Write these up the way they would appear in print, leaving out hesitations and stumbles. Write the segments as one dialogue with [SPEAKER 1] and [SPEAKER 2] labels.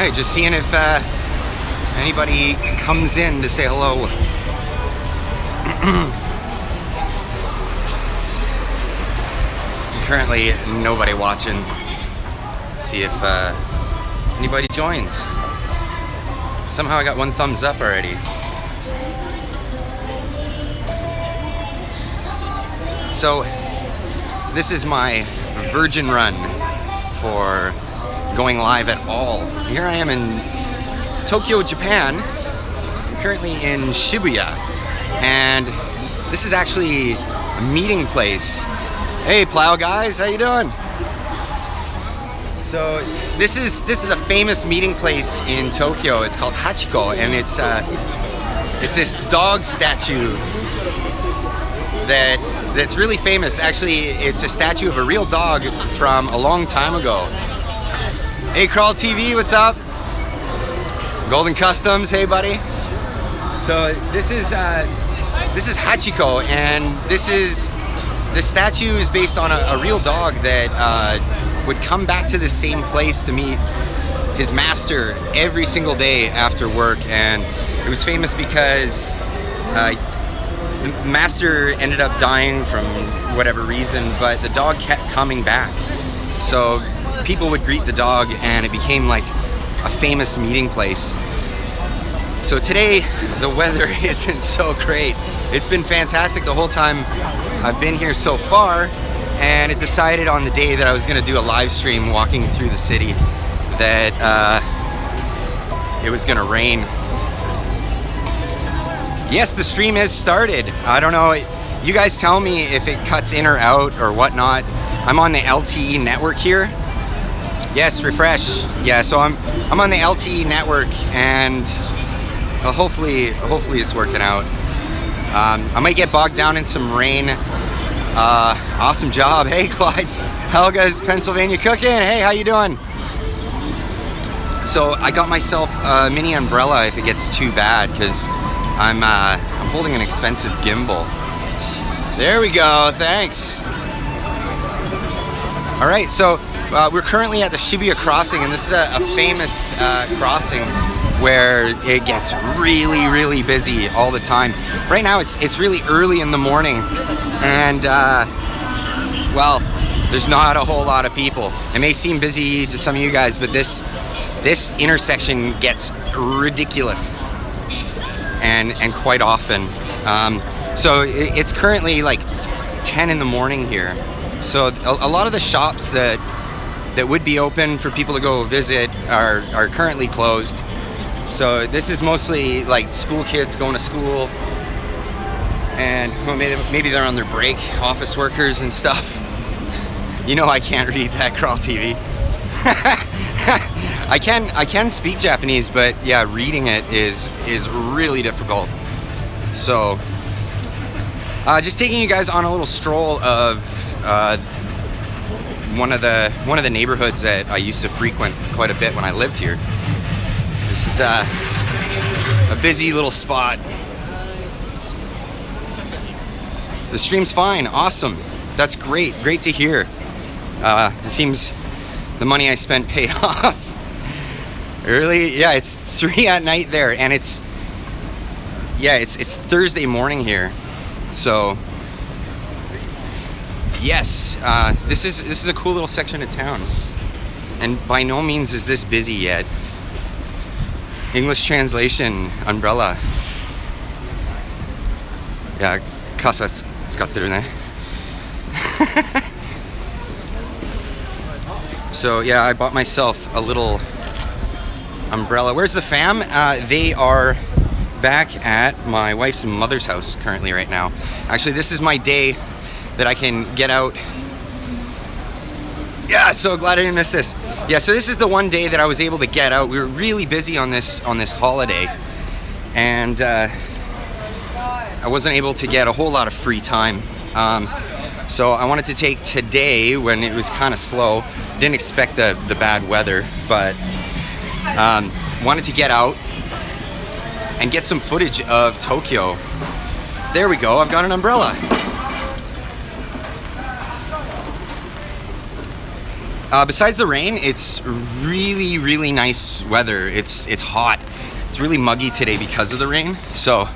[SPEAKER 1] Alright, just seeing if anybody comes in to say hello. Currently, nobody watching. See if anybody joins. Somehow I got one thumbs up already. So, this is my virgin run for going live at all. Here I am in Tokyo, Japan. I'm currently in Shibuya, and this is actually a meeting place. Hey, plow guys, how you doing? So this is a famous meeting place in Tokyo. It's called Hachiko, and it's this dog statue that's really famous. Actually, it's a statue of a real dog from a long time ago. Hey, Crawl TV, what's up? Golden Customs, hey buddy. So this is Hachiko, and this statue is based on a real dog that would come back to the same place to meet his master every single day after work. And it was famous because the master ended up dying from whatever reason, but the dog kept coming back. So people would greet the dog, and it became like a famous meeting place. So today, the weather isn't so great. It's been fantastic the whole time I've been here so far, and it decided on the day that I was going to do a live stream walking through the city that it was going to rain. Yes, the stream has started. I don't know, you guys tell me if it cuts in or out or whatnot. I'm on the LTE network here. Yes, refresh. Yeah, so I'm on the LTE network, and well, hopefully it's working out. I might get bogged down in some rain. Awesome job. Hey, Clyde. Helga's Pennsylvania Cooking. Hey, how you doing? So I got myself a mini umbrella if it gets too bad, because I'm holding an expensive gimbal. There we go. Thanks. All right, so we're currently at the Shibuya crossing, and this is a famous crossing where it gets really, really busy all the time. Right now, it's really early in the morning, and well, there's not a whole lot of people. It may seem busy to some of you guys, but this intersection gets ridiculous, and quite often. So it's currently like 10 in the morning here. So a lot of the shops that would be open for people to go visit are currently closed. So this is mostly like school kids going to school, and well, maybe they're on their break, office workers and stuff. You know, I can't read that, Crawl TV. I can speak Japanese, but yeah, reading it is really difficult. So just taking you guys on a little stroll of one of the neighborhoods that I used to frequent quite a bit when I lived here. This is a busy little spot. The stream's fine, awesome. That's great to hear. It seems the money I spent paid off. Early, yeah, it's 3 at night there, and it's Thursday morning here. So yes, this is a cool little section of town, and by no means is this busy yet. English translation, umbrella. Yeah, kasa tsukatte ne. So yeah, I bought myself a little umbrella. Where's the fam? They are back at my wife's mother's house currently right now. Actually, this is my day that I can get out. Yeah, so glad I didn't miss this. Yeah, so this is the one day that I was able to get out. We were really busy on this holiday, and I wasn't able to get a whole lot of free time. So I wanted to take today when it was kind of slow. Didn't expect the bad weather, but wanted to get out and get some footage of Tokyo. There we go, I've got an umbrella. Besides the rain, it's really, really nice weather. It's hot. It's really muggy today because of the rain. So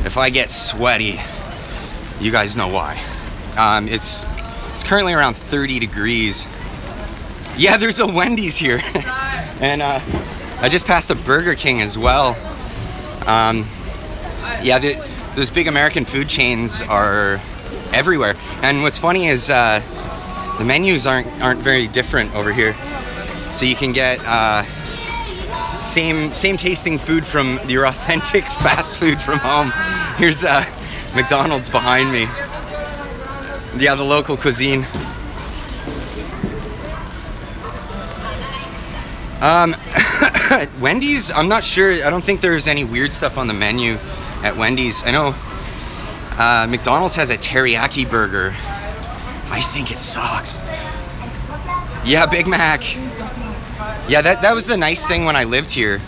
[SPEAKER 1] if I get sweaty, you guys know why. It's currently around 30 degrees. Yeah, there's a Wendy's here. And I just passed a Burger King as well. Yeah, those big American food chains are everywhere. And what's funny is the menus aren't very different over here. So you can get same tasting food from your authentic fast food from home. Here's McDonald's behind me. Yeah, the local cuisine. Wendy's, I'm not sure. I don't think there's any weird stuff on the menu at Wendy's. I know McDonald's has a teriyaki burger. I think it sucks. Yeah, Big Mac. Yeah, that was the nice thing when I lived here,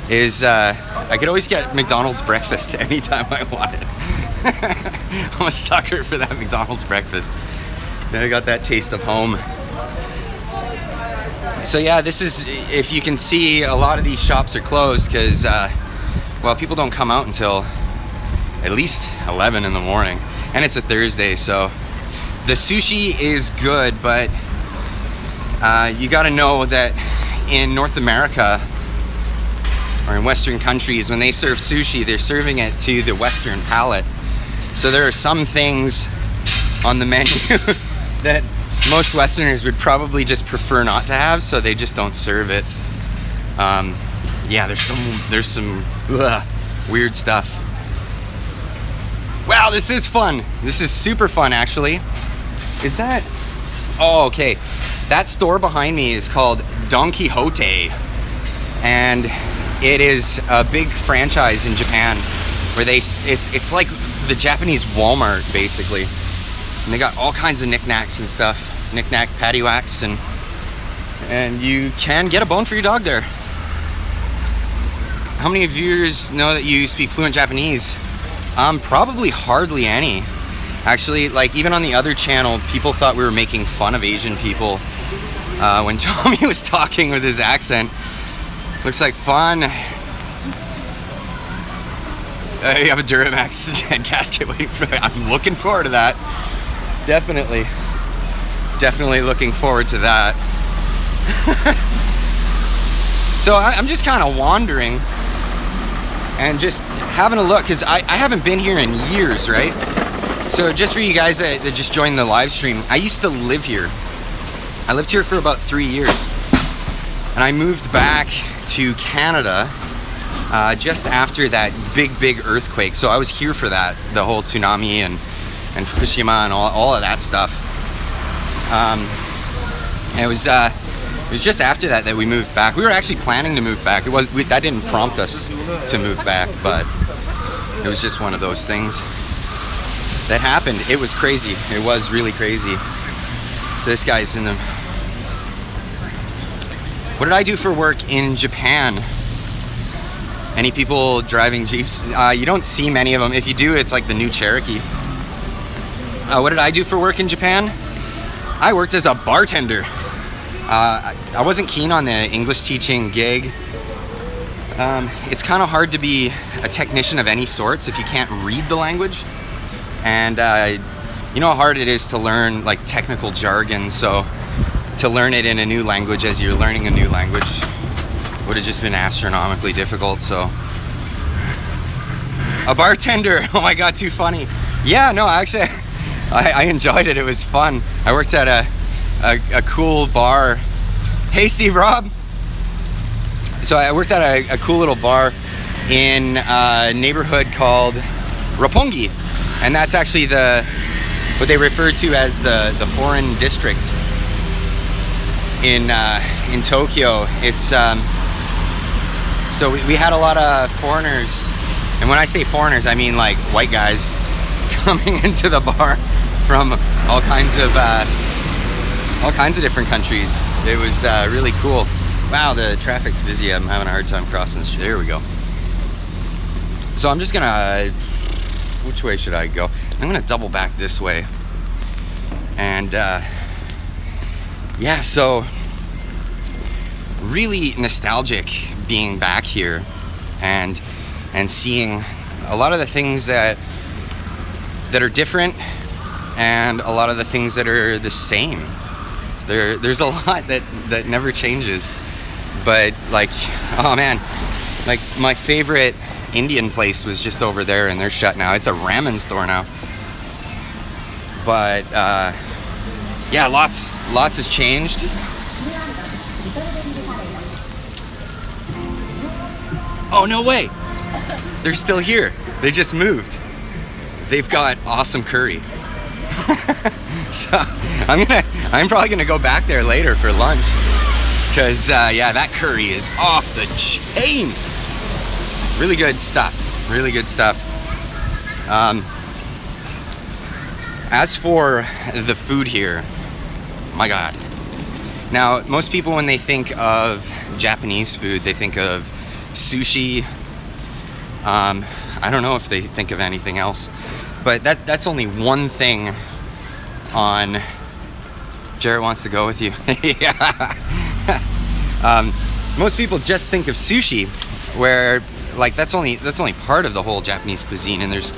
[SPEAKER 1] is I could always get McDonald's breakfast anytime I wanted. I'm a sucker for that McDonald's breakfast. I got that taste of home. So yeah, this is, if you can see, a lot of these shops are closed because, well, people don't come out until at least 11 in the morning. And it's a Thursday, so the sushi is good, but you gotta know that in North America, or in Western countries, when they serve sushi, they're serving it to the Western palate. So there are some things on the menu that most Westerners would probably just prefer not to have, so they just don't serve it. Yeah, there's some weird stuff. Wow, this is fun. This is super fun, actually. Is that? Oh, okay. That store behind me is called Don Quixote, and it is a big franchise in Japan where it's like the Japanese Walmart, basically. And they got all kinds of knickknacks and stuff, knickknack paddywhacks, and you can get a bone for your dog there. How many of you know that you speak fluent Japanese? Probably hardly any. Actually, like, even on the other channel, people thought we were making fun of Asian people when Tommy was talking with his accent. Looks like fun. You have a Duramax head gasket waiting for me. I'm looking forward to that. Definitely looking forward to that. So I'm just kind of wandering and just having a look, because I haven't been here in years, right? So just for you guys that just joined the live stream, I used to live here. I lived here for about 3 years. And I moved back to Canada just after that big earthquake. So I was here for that, the whole tsunami and Fukushima and all of that stuff. And it was just after that we moved back. We were actually planning to move back. That didn't prompt us to move back, but it was just one of those things that happened. It was crazy. It was really crazy. So this guy's in the... What did I do for work in Japan? Any people driving Jeeps? You don't see many of them. If you do, it's like the new Cherokee. What did I do for work in Japan? I worked as a bartender. I wasn't keen on the English teaching gig. It's kind of hard to be a technician of any sorts if you can't read the language. And you know how hard it is to learn like technical jargon, so to learn it in a new language as you're learning a new language would have just been astronomically difficult. So a bartender, oh my god, too funny. Yeah, no, actually I enjoyed it. It was fun. I worked at a cool bar. Hey, Steve Rob. So I worked at a cool little bar in a neighborhood called Roppongi, and that's actually what they refer to as the foreign district in Tokyo. It's so we had a lot of foreigners, and when I say foreigners, I mean like white guys coming into the bar from all kinds of different countries. It was really cool. Wow, the traffic's busy. I'm having a hard time crossing the street. There we go. So I'm just gonna, which way should I go? I'm gonna double back this way. And yeah, so really nostalgic being back here and seeing a lot of the things that are different and a lot of the things that are the same. There's a lot that never changes, but like, oh man, like my favorite Indian place was just over there and they're shut now. It's a ramen store now. But yeah, lots has changed. Oh, no way. They're still here. They just moved. They've got awesome curry. So I'm probably gonna go back there later for lunch, because yeah, that curry is off the chains. Really good stuff. Really good stuff. As for the food here, my God. Now, most people, when they think of Japanese food, they think of sushi. I don't know if they think of anything else, but that's only one thing on. Jarrett wants to go with you. Yeah. Most people just think of sushi, where like that's only part of the whole Japanese cuisine, and there's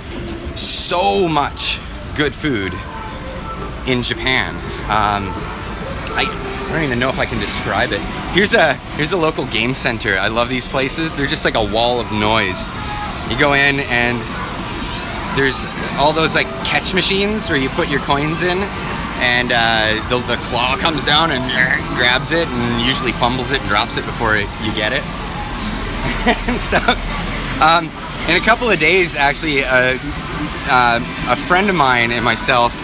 [SPEAKER 1] so much good food in Japan. I don't even know if I can describe it. Here's a local game center. I love these places. They're just like a wall of noise. You go in and there's all those like catch machines where you put your coins in, and the claw comes down and grabs it and usually fumbles it and drops it before you get it and stuff. In a couple of days, actually, a friend of mine and myself,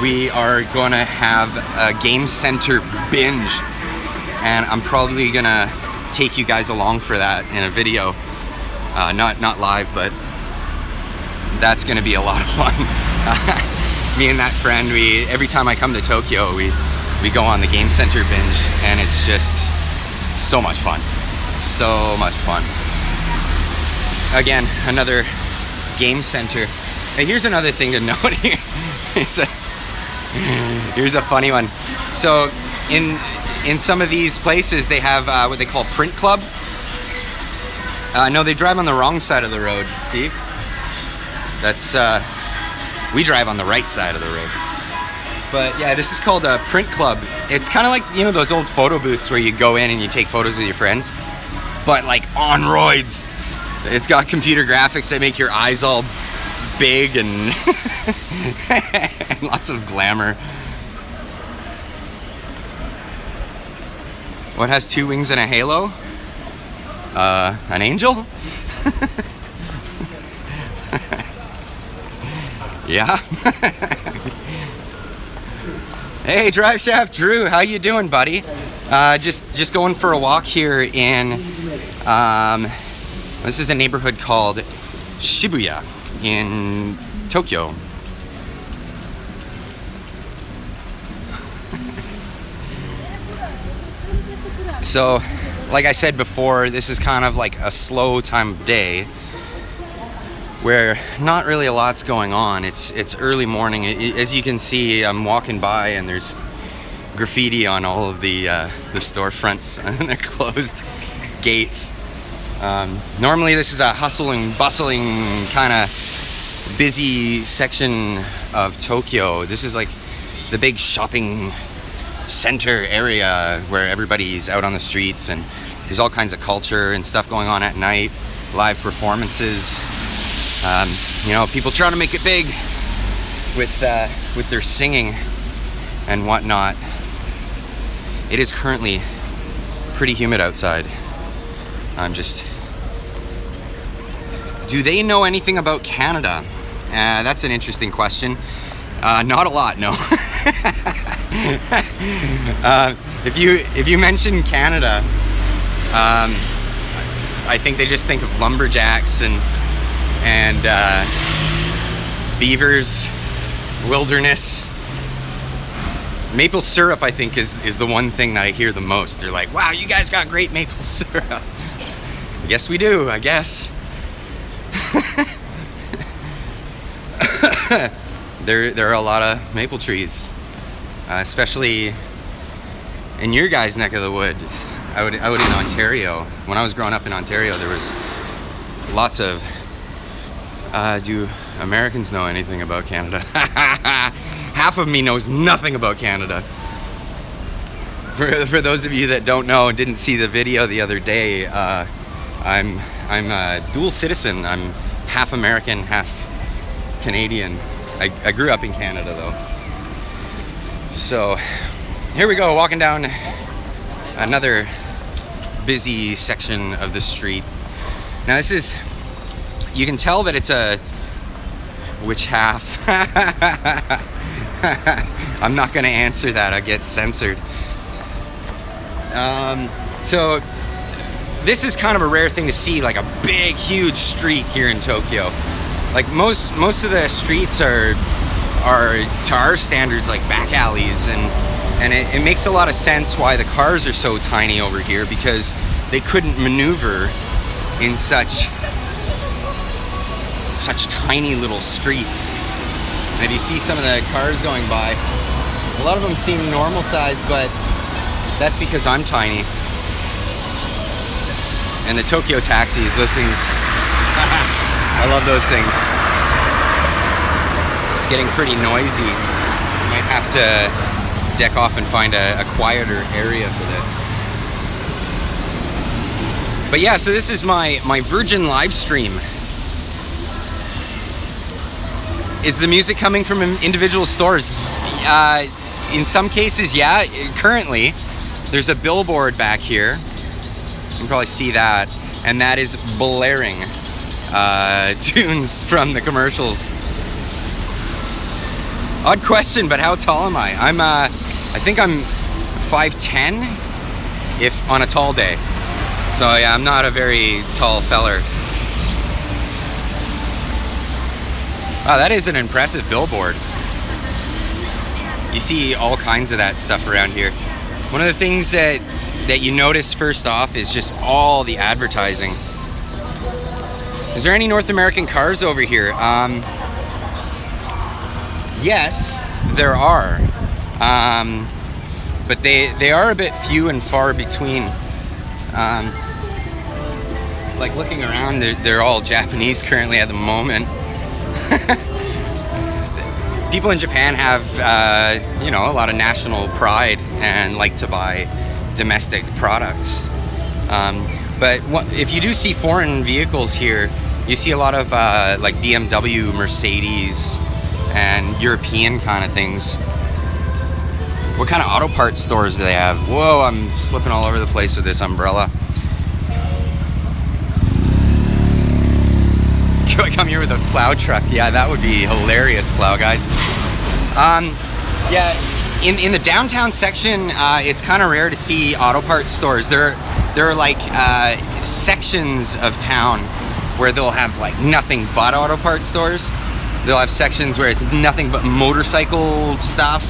[SPEAKER 1] we are going to have a game center binge, and I'm probably going to take you guys along for that in a video. Not live, but that's going to be a lot of fun. Me and that friend, every time I come to Tokyo, we go on the game center binge, and it's just so much fun. So much fun. Again, another game center. Hey, here's another thing to note here. Here's a funny one. So in some of these places, they have what they call print club. No, they drive on the wrong side of the road, Steve. That's we drive on the right side of the road. But yeah, this is called a print club. It's kind of like, you know, those old photo booths where you go in and you take photos with your friends, but like on roids. It's got computer graphics that make your eyes all big and, and lots of glamour. What has two wings and a halo? An angel? Yeah. Hey, Drive Shaft Drew, how you doing, buddy? Just going for a walk here in this is a neighborhood called Shibuya in Tokyo. So, like I said before, this is kind of like a slow time of day where not really a lot's going on. It's early morning. As you can see, I'm walking by and there's graffiti on all of the storefronts and their closed gates. Normally this is a hustling, bustling, kind of busy section of Tokyo. This is like the big shopping center area where everybody's out on the streets, and there's all kinds of culture and stuff going on at night, live performances. You know, people trying to make it big with their singing and whatnot. It is currently pretty humid outside. Do they know anything about Canada? That's an interesting question. Not a lot, no. If you mention Canada, I think they just think of lumberjacks and beavers, wilderness. Maple syrup, I think, is the one thing that I hear the most. They're like, wow, you guys got great maple syrup. Yes, we do, I guess. There are a lot of maple trees, especially in your guys' neck of the wood. out in Ontario. When I was growing up in Ontario, there was lots of. Do Americans know anything about Canada? Half of me knows nothing about Canada. For those of you that don't know and didn't see the video the other day, I'm a dual citizen. I'm half American, half Canadian. I grew up in Canada though. So here we go, walking down another busy section of the street. Now this is, you can tell that it's a, which half? I'm not gonna answer that, I get censored. So this is kind of a rare thing to see, like a big, huge street here in Tokyo. Like most of the streets are to our standards like back alleys, and it makes a lot of sense why the cars are so tiny over here, because they couldn't maneuver in such tiny little streets. And if you see some of the cars going by, a lot of them seem normal size, but that's because I'm tiny. And the Tokyo taxis, those things, I love those things. It's getting pretty noisy. Might have to deck off and find a quieter area for this. But yeah, so this is my Virgin live stream. Is the music coming from individual stores? In some cases, yeah. Currently, there's a billboard back here. You can probably see that, and that is blaring tunes from the commercials. Odd question, but how tall am I? I think I'm 5'10", if on a tall day. So yeah, I'm not a very tall feller. Wow, that is an impressive billboard. You see all kinds of that stuff around here. One of the things that you notice first off is just all the advertising. Is there any North American cars over here? Yes, there are. But they are a bit few and far between. Like looking around, they're all Japanese currently at the moment. People in Japan have, a lot of national pride and like to buy domestic products. But if you do see foreign vehicles here, you see a lot of like BMW, Mercedes, and European kind of things. What kind of auto parts stores do they have? Whoa, I'm slipping all over the place with this umbrella. Come here with a plow truck. Yeah, that would be hilarious, plow guys. Yeah, in the downtown section, it's kind of rare to see auto parts stores. There are like sections of town where they'll have like nothing but auto parts stores. They'll have sections where it's nothing but motorcycle stuff.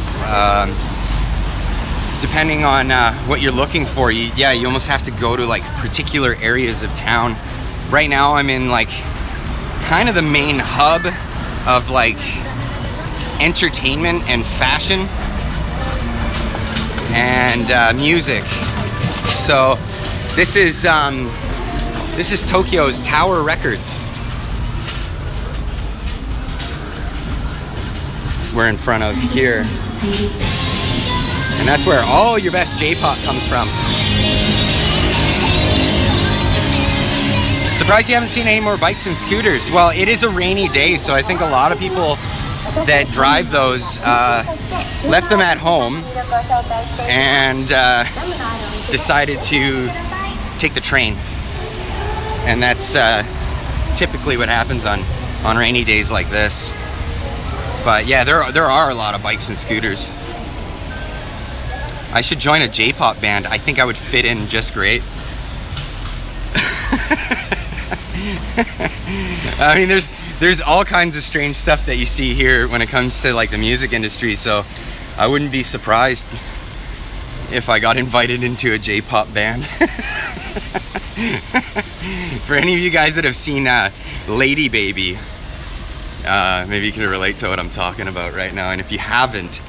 [SPEAKER 1] Depending on what you're looking for, you almost have to go to like particular areas of town. Right now, I'm in like kind of the main hub of like entertainment and fashion and music. So this is Tokyo's Tower Records. We're in front of here, and that's where all your best J-pop comes from. Surprised you haven't seen any more bikes and scooters. Well, it is a rainy day, so I think a lot of people that drive those left them at home and decided to take the train. And that's typically what happens on rainy days like this. But yeah, there are a lot of bikes and scooters. I should join a J-pop band. I think I would fit in just great. I mean, there's all kinds of strange stuff that you see here when it comes to like the music industry, so I wouldn't be surprised if I got invited into a J-pop band. For any of you guys that have seen Lady Baby, maybe you can relate to what I'm talking about right now. And if you haven't,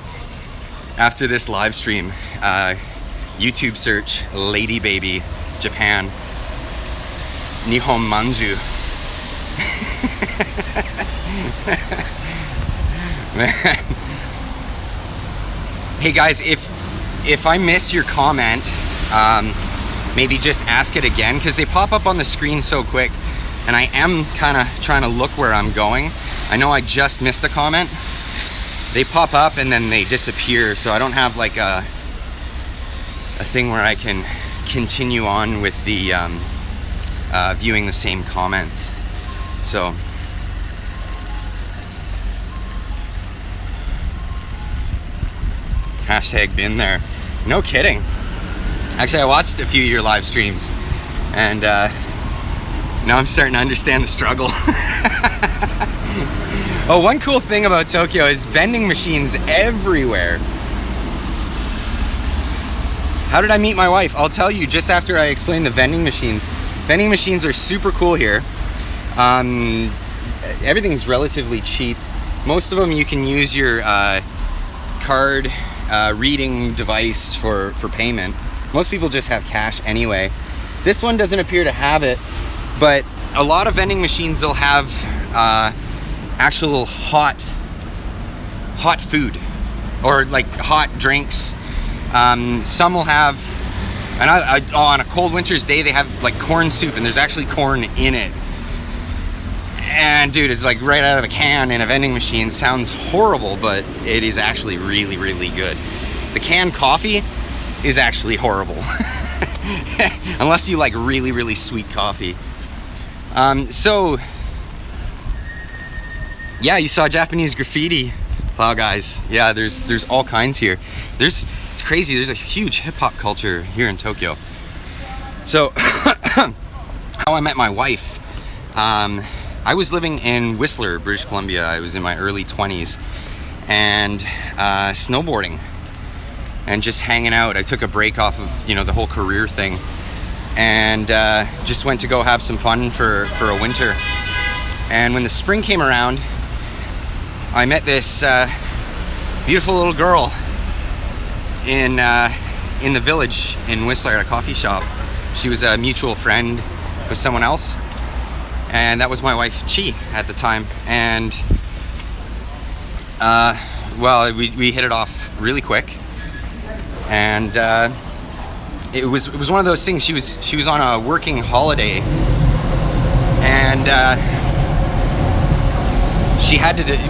[SPEAKER 1] after this live stream, YouTube search, Lady Baby, Japan, Nihon Manju. Man. Hey guys, if I miss your comment, maybe just ask it again, because they pop up on the screen so quick, and I am kind of trying to look where I'm going. I know I just missed a comment. They pop up and then they disappear, so I don't have like a thing where I can continue on with the viewing the same comments. So hashtag been there. No kidding. Actually, I watched a few of your live streams, and now I'm starting to understand the struggle. Oh, one cool thing about Tokyo is vending machines everywhere. How did I meet my wife? I'll tell you just after I explain the vending machines. Vending machines are super cool here. Everything's relatively cheap. Most of them you can use your card reading device for payment. Most people just have cash anyway. This one doesn't appear to have it, but a lot of vending machines will have actual hot food or like hot drinks. Some will have, and on a cold winter's day they have like corn soup, and there's actually corn in it. And dude, it's like right out of a can in a vending machine. Sounds horrible, but it is actually really, really good. The canned coffee is actually horrible. Unless you like really, really sweet coffee. So yeah, you saw Japanese graffiti. Wow, guys. Yeah, there's all kinds here. It's crazy. There's a huge hip hop culture here in Tokyo. So how I met my wife. I was living in Whistler, British Columbia. I was in my early 20s, and snowboarding and just hanging out. I took a break off of the whole career thing, and just went to go have some fun for a winter. And when the spring came around, I met this beautiful little girl in the village in Whistler at a coffee shop. She was a mutual friend with someone else, and that was my wife Chi at the time. And well, we hit it off really quick, and it was one of those things. She was on a working holiday, and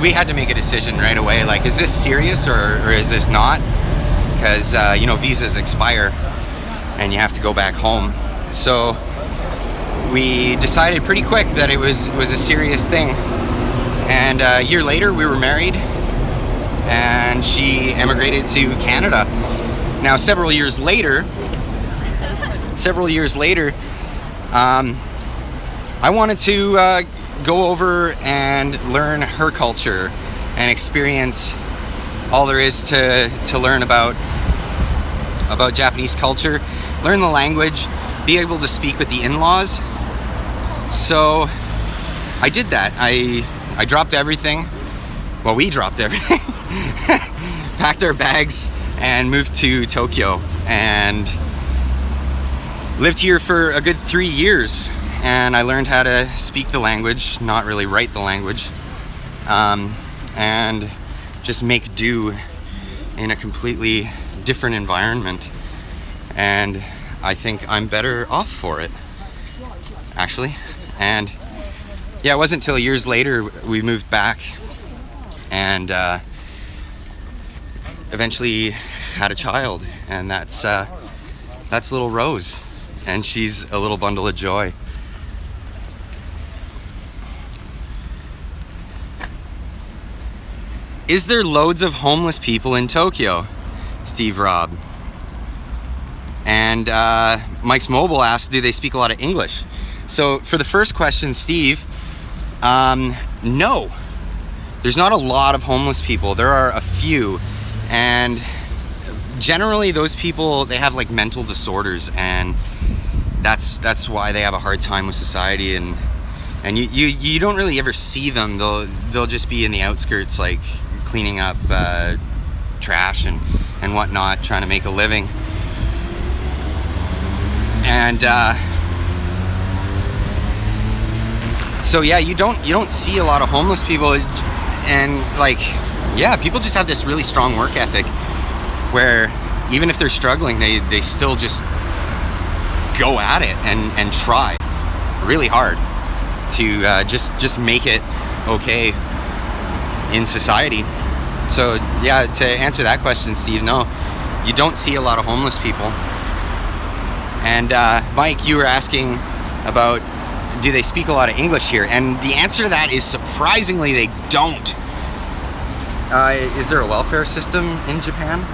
[SPEAKER 1] we had to make a decision right away. Like, is this serious or is this not? Because visas expire and you have to go back home. So we decided pretty quick that it was a serious thing. And a year later, we were married, and she emigrated to Canada. Now, several years later, I wanted to go over and learn her culture and experience all there is to learn about Japanese culture, learn the language, be able to speak with the in-laws. So I did that. I dropped everything. Well, we dropped everything. Packed our bags and moved to Tokyo, and lived here for a good 3 years. And I learned how to speak the language, not really write the language, and just make do in a completely different environment. And I think I'm better off for it, actually. And yeah, it wasn't until years later we moved back, and eventually had a child, and that's little Rose, and she's a little bundle of joy. Is there loads of homeless people in Tokyo? Steve Robb. And Mike's Mobile asked, do they speak a lot of English? So for the first question, Steve, no. There's not a lot of homeless people. There are a few. And generally those people, they have like mental disorders, and that's why they have a hard time with society. And you don't really ever see them. They'll just be in the outskirts, like cleaning up trash and whatnot, trying to make a living. And so yeah, you don't see a lot of homeless people, and like, yeah, people just have this really strong work ethic where even if they're struggling, they still just go at it and try really hard to just make it okay in society. So yeah, to answer that question, Steve, no, you don't see a lot of homeless people. And Mike, you were asking about, do they speak a lot of English here? And the answer to that is surprisingly they don't. Is there a welfare system in Japan?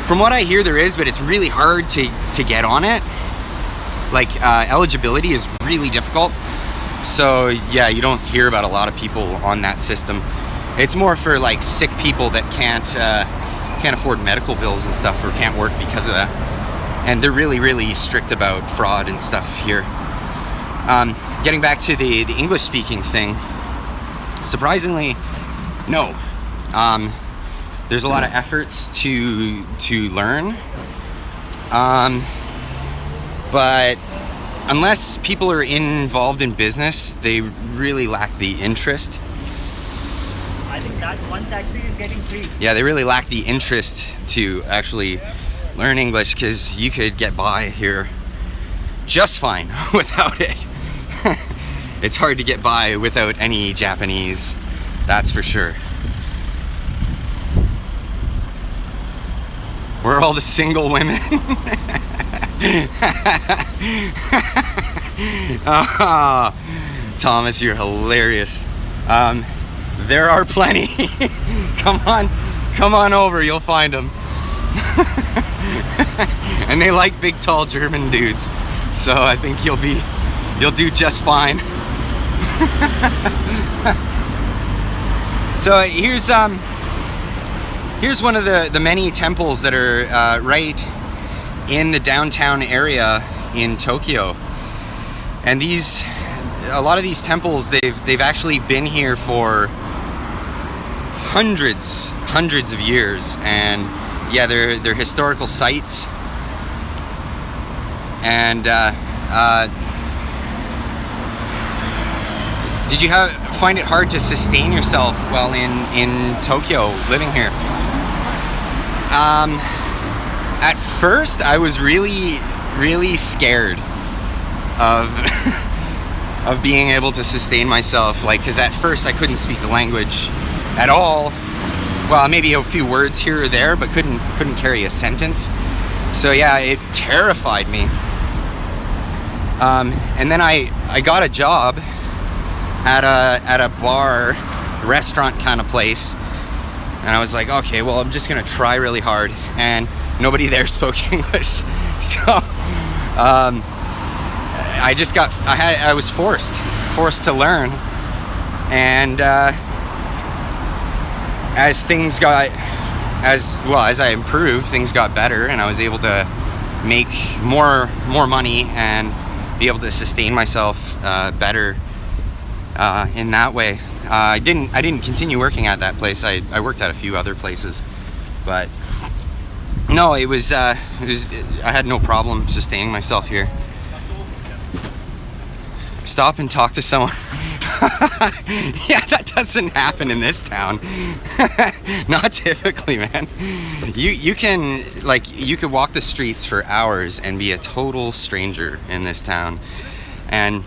[SPEAKER 1] From what I hear, there is, but it's really hard to get on it. Like, eligibility is really difficult. So yeah, you don't hear about a lot of people on that system. It's more for like sick people that can't afford medical bills and stuff, or can't work because of that. And they're really, really strict about fraud and stuff here. Getting back to the English speaking thing, surprisingly, no. There's a lot of efforts to learn, but unless people are involved in business, they really lack the interest.
[SPEAKER 2] I think that one taxi is getting free.
[SPEAKER 1] Yeah, they really lack the interest to actually learn English, because you could get by here just fine without it. It's hard to get by without any Japanese, that's for sure. Where are all the single women? Oh, Thomas, you're hilarious. There are plenty. Come on over, you'll find them. And they like big, tall German dudes, so I think you'll do just fine. So here's one of the many temples that are right in the downtown area in Tokyo, and a lot of these temples, they've actually been here for hundreds of years, and yeah, they're historical sites. And did you find it hard to sustain yourself while in Tokyo, living here? At first, I was really scared of of being able to sustain myself, like, because at first I couldn't speak the language at all. Well, maybe a few words here or there, but couldn't carry a sentence. So yeah, it terrified me. And then I got a job at a bar, restaurant kind of place, and I was like, okay, well, I'm just gonna try really hard, and nobody there spoke English, so I was forced to learn, and as I improved, things got better, and I was able to make more money and be able to sustain myself better in that way. I didn't continue working at that place. I worked at a few other places, but no, it was I had no problem sustaining myself here. Stop and talk to someone. Yeah, that doesn't happen in this town. Not typically, man. You could walk the streets for hours and be a total stranger in this town, and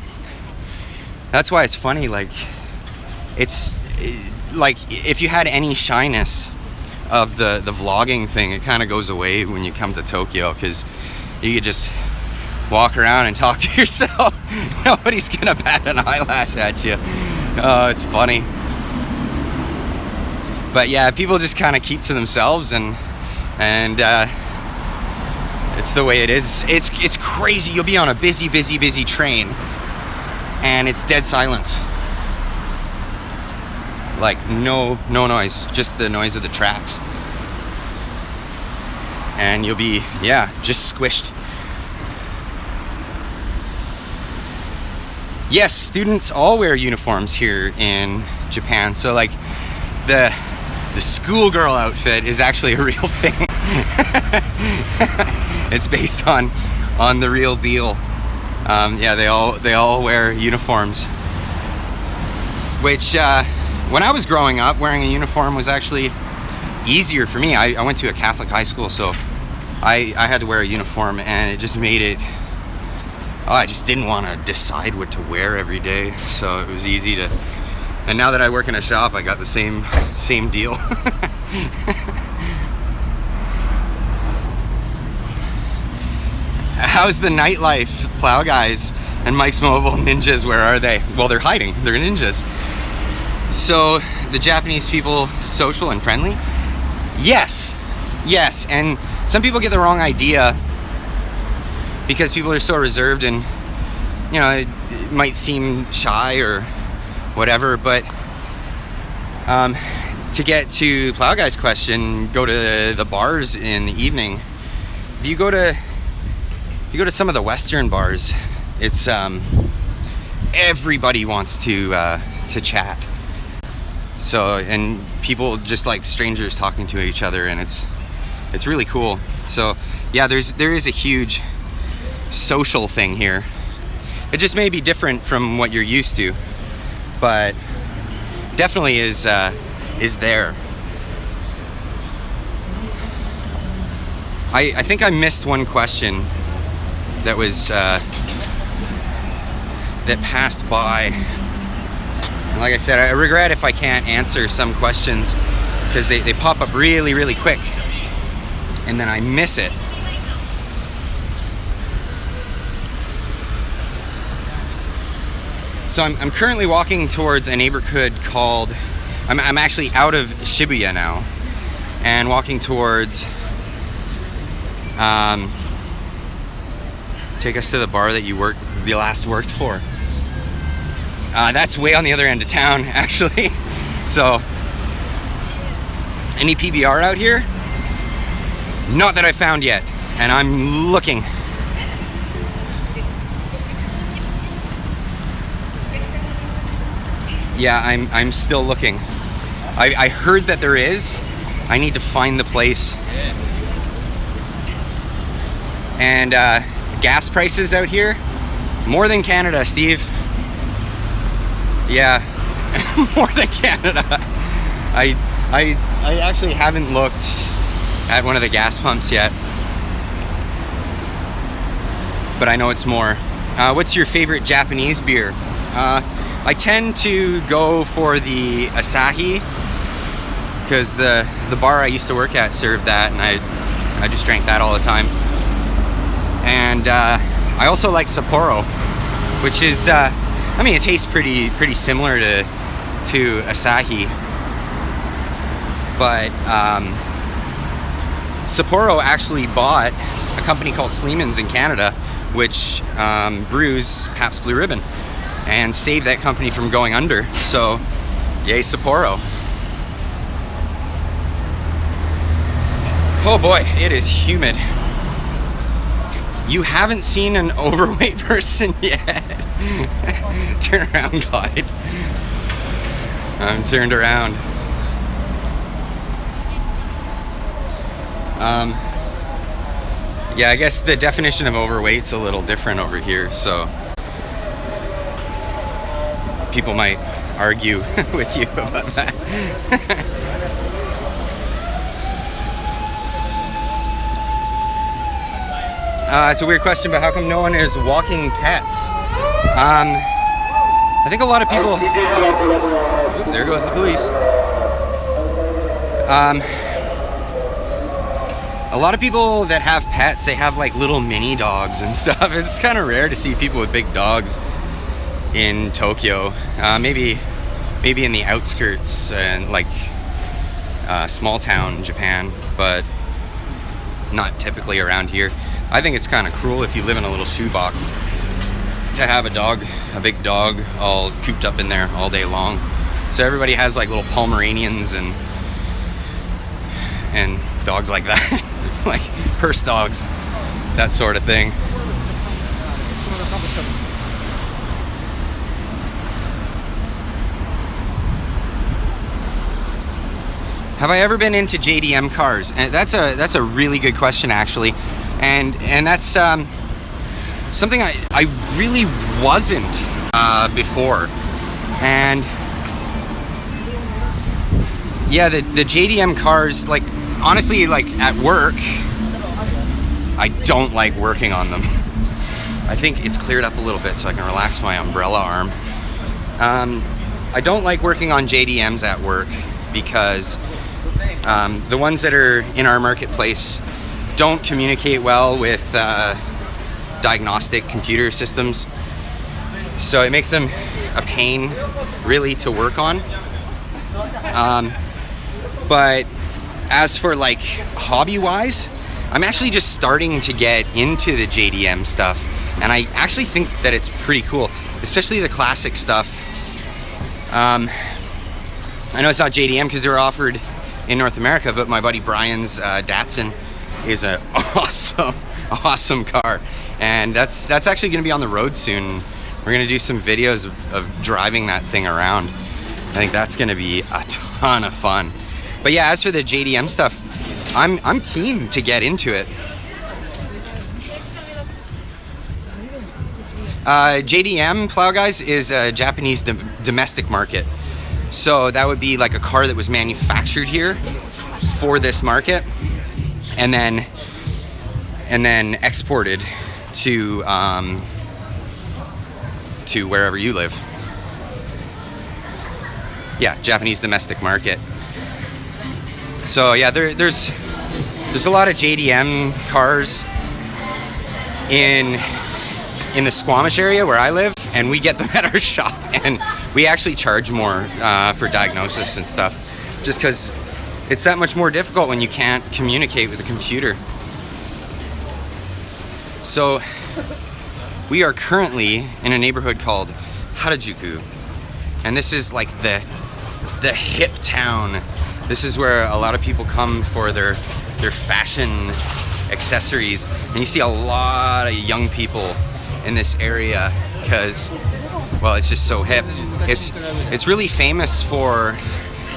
[SPEAKER 1] that's why it's funny. Like, it's like if you had any shyness of the vlogging thing, it kind of goes away when you come to Tokyo, because you could just walk around and talk to yourself. Nobody's gonna bat an eyelash at you. Oh, it's funny. But yeah, people just kind of keep to themselves, and it's the way it is. It's crazy. You'll be on a busy train, and it's dead silence. Like no noise, just the noise of the tracks. And you'll be, yeah, just squished. Yes, students all wear uniforms here in Japan. So like the schoolgirl outfit is actually a real thing. It's based on the real deal. Yeah, they all wear uniforms. Which when I was growing up, wearing a uniform was actually easier for me. I went to a Catholic high school, so I had to wear a uniform, and it just made it. I just didn't want to decide what to wear every day, so it was easy to. And now that I work in a shop, I got the same deal. How's the nightlife, Plow Guys and Mike's Mobile Ninjas? Where are they? Well, they're hiding. They're ninjas. So the Japanese people social and friendly? Yes, and some people get the wrong idea because people are so reserved, and you know, it might seem shy or whatever, but to get to Plow Guy's question, go to the bars in the evening. If you go to some of the Western bars, it's everybody wants to chat. So, and people just like strangers talking to each other, and it's really cool. So yeah, there is a huge social thing here. It just may be different from what you're used to, but definitely is there. I think I missed one question that was that passed by. Like I said, I regret if I can't answer some questions because they pop up really, really quick, and then I miss it. So I'm currently walking towards a neighborhood called, I'm actually out of Shibuya now, and walking towards, take us to the bar that you last worked for. That's way on the other end of town, actually. So, any PBR out here? Not that I found yet, and I'm looking. Yeah, I'm still looking. I heard that there is. I need to find the place. And gas prices out here, more than Canada, Steve. Yeah, more than Canada. I actually haven't looked at one of the gas pumps yet, but I know it's more. What's your favorite Japanese beer? I tend to go for the Asahi because the bar I used to work at served that, and I just drank that all the time. And I also like Sapporo, which is I mean, it tastes pretty similar to Asahi, but Sapporo actually bought a company called Sleeman's in Canada, which brews Pabst Blue Ribbon, and saved that company from going under. So, yay Sapporo. Oh boy, it is humid. You haven't seen an overweight person yet. Turn around, Clyde. I'm turned around. Yeah, I guess the definition of overweight's a little different over here, so people might argue with you about that. It's a weird question, but how come no one is walking pets? I think a lot of people. Oops, there goes the police. A lot of people that have pets, they have like little mini dogs and stuff. It's kind of rare to see people with big dogs in Tokyo. Maybe in the outskirts and like small town Japan, but not typically around here. I think it's kind of cruel if you live in a little shoebox to have a big dog, all cooped up in there all day long. So everybody has like little Pomeranians and dogs like that, like purse dogs, that sort of thing. Have I ever been into JDM cars? And that's a really good question, actually. and that's something I really wasn't before. And yeah, the JDM cars, like, honestly, like at work, I don't like working on them. I think it's cleared up a little bit so I can relax my umbrella arm. I don't like working on JDMs at work because the ones that are in our marketplace don't communicate well with diagnostic computer systems. So it makes them a pain, really, to work on. But as for like hobby-wise, I'm actually just starting to get into the JDM stuff, and I actually think that it's pretty cool, especially the classic stuff. I know it's not JDM because they were offered in North America, but my buddy Brian's Datsun is an awesome car, and that's actually going to be on the road soon. We're going to do some videos of driving that thing around. I think that's going to be a ton of fun. But yeah, as for the JDM stuff, I'm keen to get into it. JDM, Plow Guys, is a Japanese domestic market. So that would be like a car that was manufactured here for this market, and then exported to wherever you live. Yeah, Japanese domestic market. So yeah, there's a lot of JDM cars in the Squamish area where I live, and we get them at our shop, and we actually charge more for diagnosis and stuff, just because it's that much more difficult when you can't communicate with the computer. So we are currently in a neighborhood called Harajuku, and this is like the hip town. This is where a lot of people come for their fashion accessories, and you see a lot of young people in this area because, well, it's just so hip. It's really famous for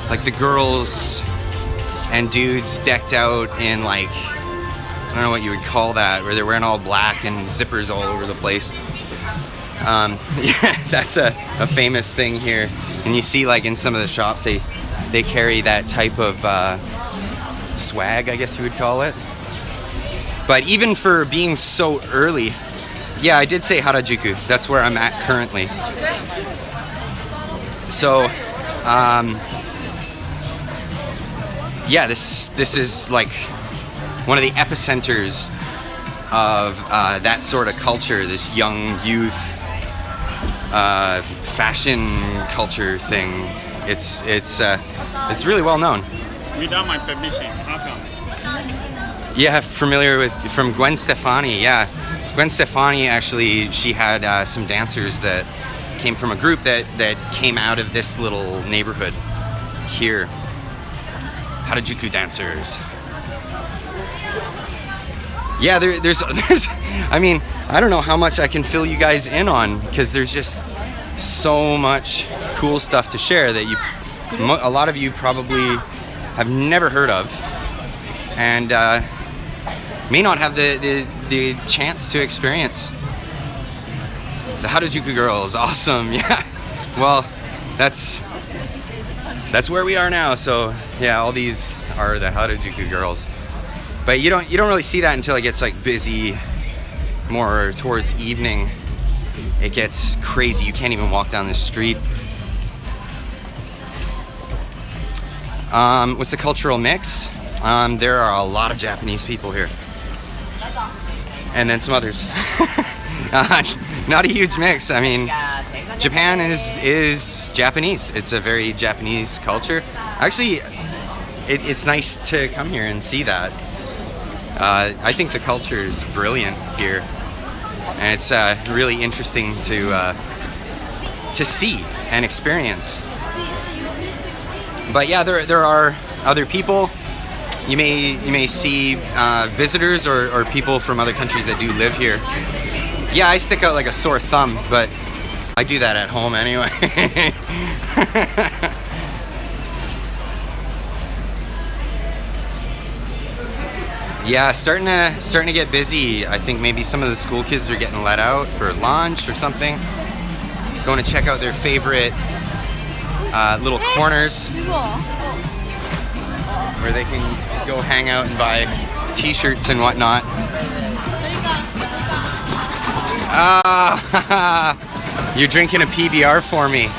[SPEAKER 1] like the girls and dudes decked out in, like, I don't know what you would call that, where they're wearing all black and zippers all over the place. Yeah, that's a famous thing here, and you see like in some of the shops they carry that type of swag, I guess you would call it. But even for being so early, yeah, I did say Harajuku. That's where I'm at currently. So, yeah, this is like one of the epicenters of that sort of culture, this young youth fashion culture thing. It's really well known.
[SPEAKER 2] Without my permission, how come?
[SPEAKER 1] Yeah, familiar from Gwen Stefani. Yeah, Gwen Stefani, actually, she had some dancers that came from a group that came out of this little neighborhood here. Harajuku dancers. Yeah, there's I mean, I don't know how much I can fill you guys in on, because there's just so much cool stuff to share that a lot of you probably have never heard of, and may not have the chance to experience. The Harajuku girls, awesome. Yeah, well, that's where we are now. So yeah, all these are the Harajuku girls, but you don't really see that until it gets like busy, more towards evening. It gets crazy. You can't even walk down the street. What's the cultural mix? There are a lot of Japanese people here, and then some others. Not a huge mix. I mean, Japan is Japanese. It's a very Japanese culture. Actually, it's nice to come here and see that. I think the culture is brilliant here, and it's really interesting to see and experience. But yeah, there are other people. You may see visitors or people from other countries that do live here. Yeah, I stick out like a sore thumb, but I do that at home anyway. Yeah, starting to get busy. I think maybe some of the school kids are getting let out for lunch or something. Going to check out their favorite little corners where they can go hang out and buy t-shirts and whatnot. You're drinking a PBR for me.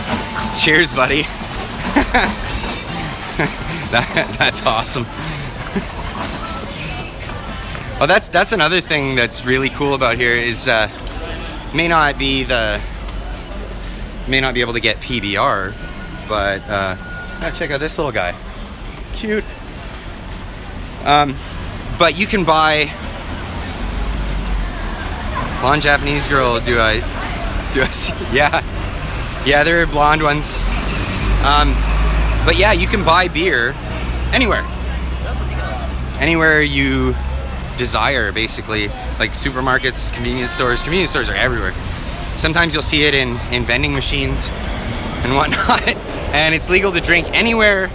[SPEAKER 1] Cheers, buddy. That's awesome. Oh, that's another thing that's really cool about here is may not be able to get PBR, but check out this little guy, cute. But you can buy blonde Japanese girl. Do I see? Yeah, there are blonde ones. But yeah, you can buy beer anywhere you desire, basically, like supermarkets, convenience stores. Convenience stores are everywhere. Sometimes you'll see it in vending machines and whatnot. And it's legal to drink anywhere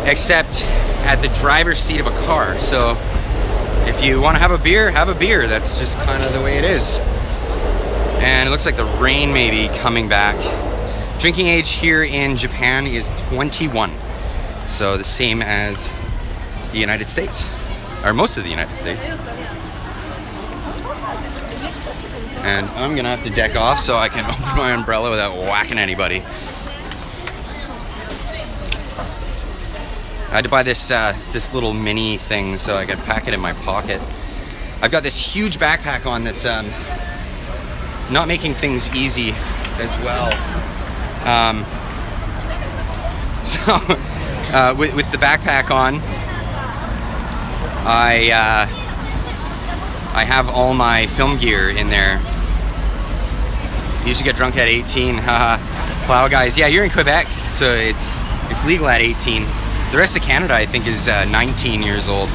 [SPEAKER 1] except at the driver's seat of a car. So if you want to have a beer, that's just kind of the way it is. And it looks like the rain may be coming back. Drinking age here in Japan is 21, so the same as the United States, or most of the United States. And I'm gonna have to deck off so I can open my umbrella without whacking anybody. I had to buy this little mini thing so I could pack it in my pocket. I've got this huge backpack on that's not making things easy as well. With the backpack on, I have all my film gear in there. You should get drunk at 18, haha. Plow guys, yeah, you're in Quebec, so it's legal at 18. The rest of Canada, I think, is 19 years old.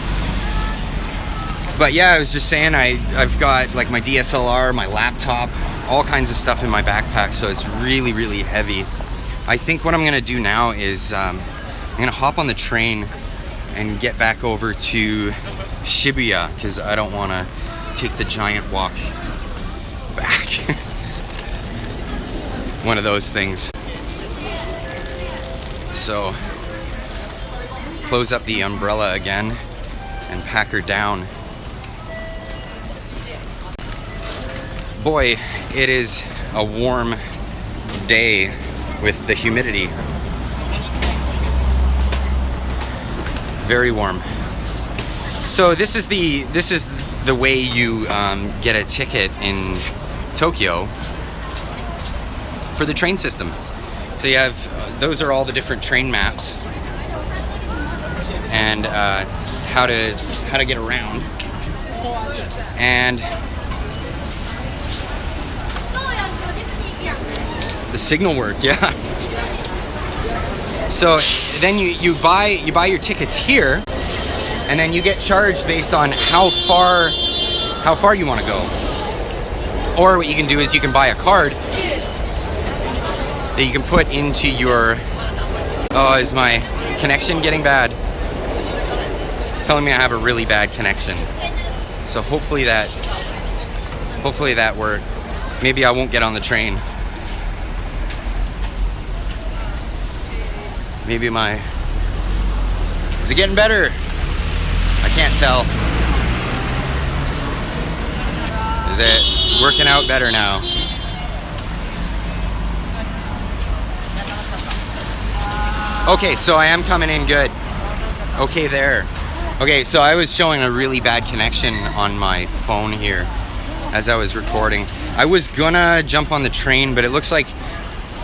[SPEAKER 1] But yeah, I was just saying, I've got like my DSLR, my laptop, all kinds of stuff in my backpack, so it's really, really heavy. I think what I'm gonna do now is I'm gonna hop on the train and get back over to Shibuya, because I don't wanna take the giant walk back. One of those things. So, close up the umbrella again and pack her down. Boy, it is a warm day with the humidity. Very warm. So this is the way you get a ticket in Tokyo for the train system. So you have those are all the different train maps and how to get around. And the signal work, yeah. So then you buy your tickets here, and then you get charged based on how far you want to go. Or what you can do is you can buy a card that you can put into your. Oh, is my connection getting bad? It's telling me I have a really bad connection. So hopefully that worked. Maybe I won't get on the train. Maybe is it getting better? I can't tell. Is it working out better now? Okay, so I am coming in good. Okay, there. Okay, so I was showing a really bad connection on my phone here as I was recording. I was gonna jump on the train, but it looks like,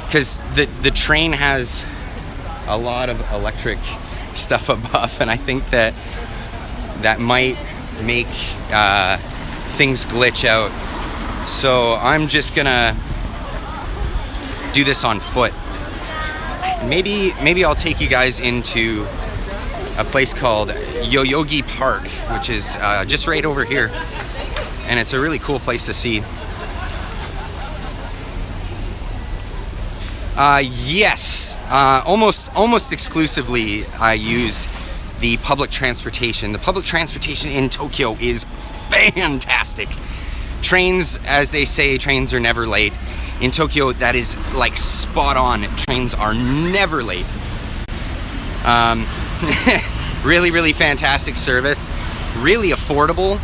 [SPEAKER 1] because the train has a lot of electric stuff above, and I think that might make things glitch out. So I'm just gonna do this on foot. Maybe I'll take you guys into a place called Yoyogi Park, which is just right over here, and it's a really cool place to see. Yes, almost exclusively I used the public transportation. The public transportation in Tokyo is fantastic. Trains, as they say, trains are never late. In Tokyo, that is like spot on. Trains are never late. Really, really fantastic service. Really affordable.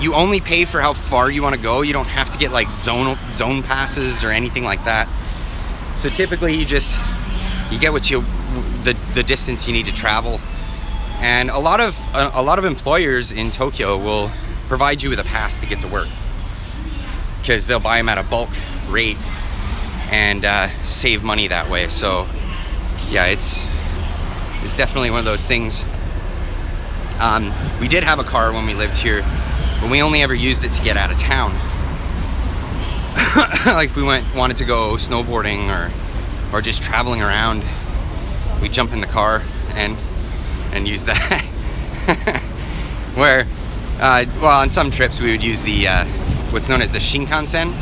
[SPEAKER 1] You only pay for how far you want to go. You don't have to get like zone passes or anything like that. So typically, you get what the distance you need to travel. And a lot of employers in Tokyo will provide you with a pass to get to work, because they'll buy them at a bulk rate and save money that way. So yeah, it's definitely one of those things. We did have a car when we lived here, but we only ever used it to get out of town. Like if we wanted to go snowboarding or just traveling around, we jump in the car and use that. Where well, on some trips we would use the what's known as the Shinkansen,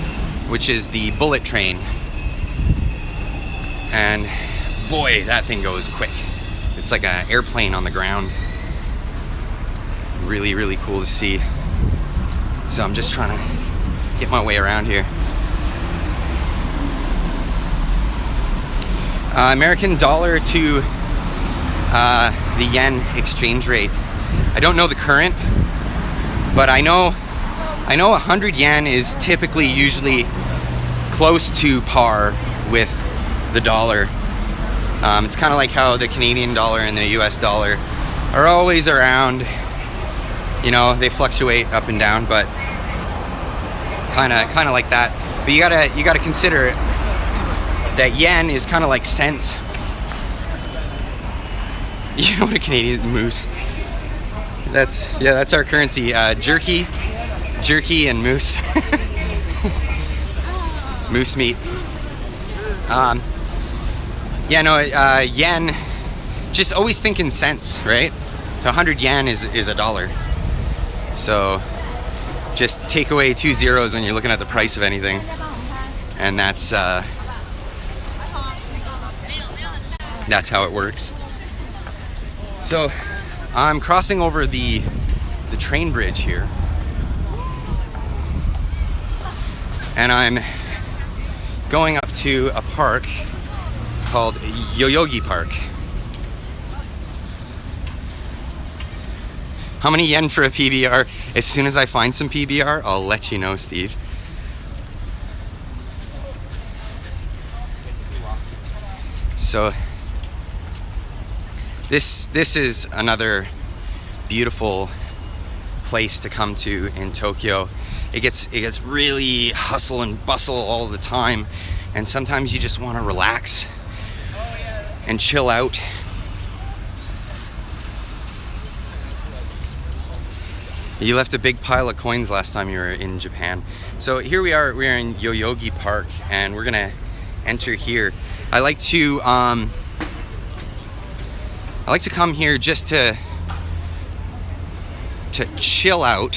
[SPEAKER 1] which is the bullet train, and boy, that thing goes quick. It's like an airplane on the ground. Really, really cool to see. So I'm just trying to get my way around here. American dollar to the yen exchange rate. I don't know the current, but I know 100 yen is typically usually close to par with the dollar. It's kind of like how the Canadian dollar and the US dollar are always around. You know, they fluctuate up and down, but kind of like that. But you gotta consider that yen is kind of like cents. You know what a Canadian moose? That's our currency. Jerky and moose. Moose meat. Yen. Just always think in cents, right? So 100 yen is a dollar. So just take away 2 zeros when you're looking at the price of anything, and that's how it works. So I'm crossing over the train bridge here, and I'm going up to a park called Yoyogi Park. How many yen for a PBR? As soon as I find some PBR, I'll let you know, Steve. So this is another beautiful place to come to in Tokyo. It gets really hustle and bustle all the time, and sometimes you just want to relax and chill out. You left a big pile of coins last time you were in Japan. So here we are in Yoyogi Park, and we're gonna enter here. I like to come here just to chill out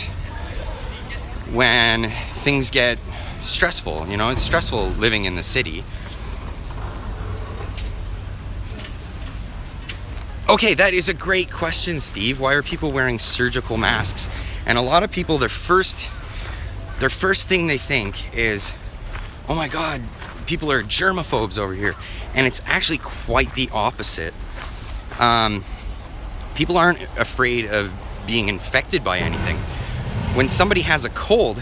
[SPEAKER 1] when things get stressful. You know, it's stressful living in the city. Okay, that is a great question, Steve. Why are people wearing surgical masks? And a lot of people, their first thing they think is, oh my God, people are germaphobes over here. And it's actually quite the opposite. People aren't afraid of being infected by anything. When somebody has a cold,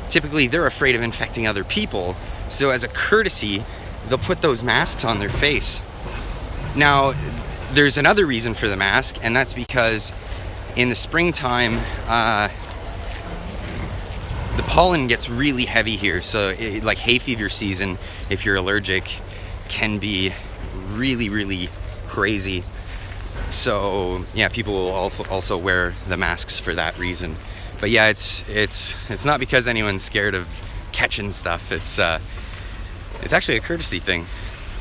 [SPEAKER 1] typically they're afraid of infecting other people. So as a courtesy, they'll put those masks on their face. Now, there's another reason for the mask, and that's because in the springtime, the pollen gets really heavy here. So like hay fever season, if you're allergic, can be really, really crazy. So yeah, people will also wear the masks for that reason. But yeah, it's not because anyone's scared of catching stuff. It's actually a courtesy thing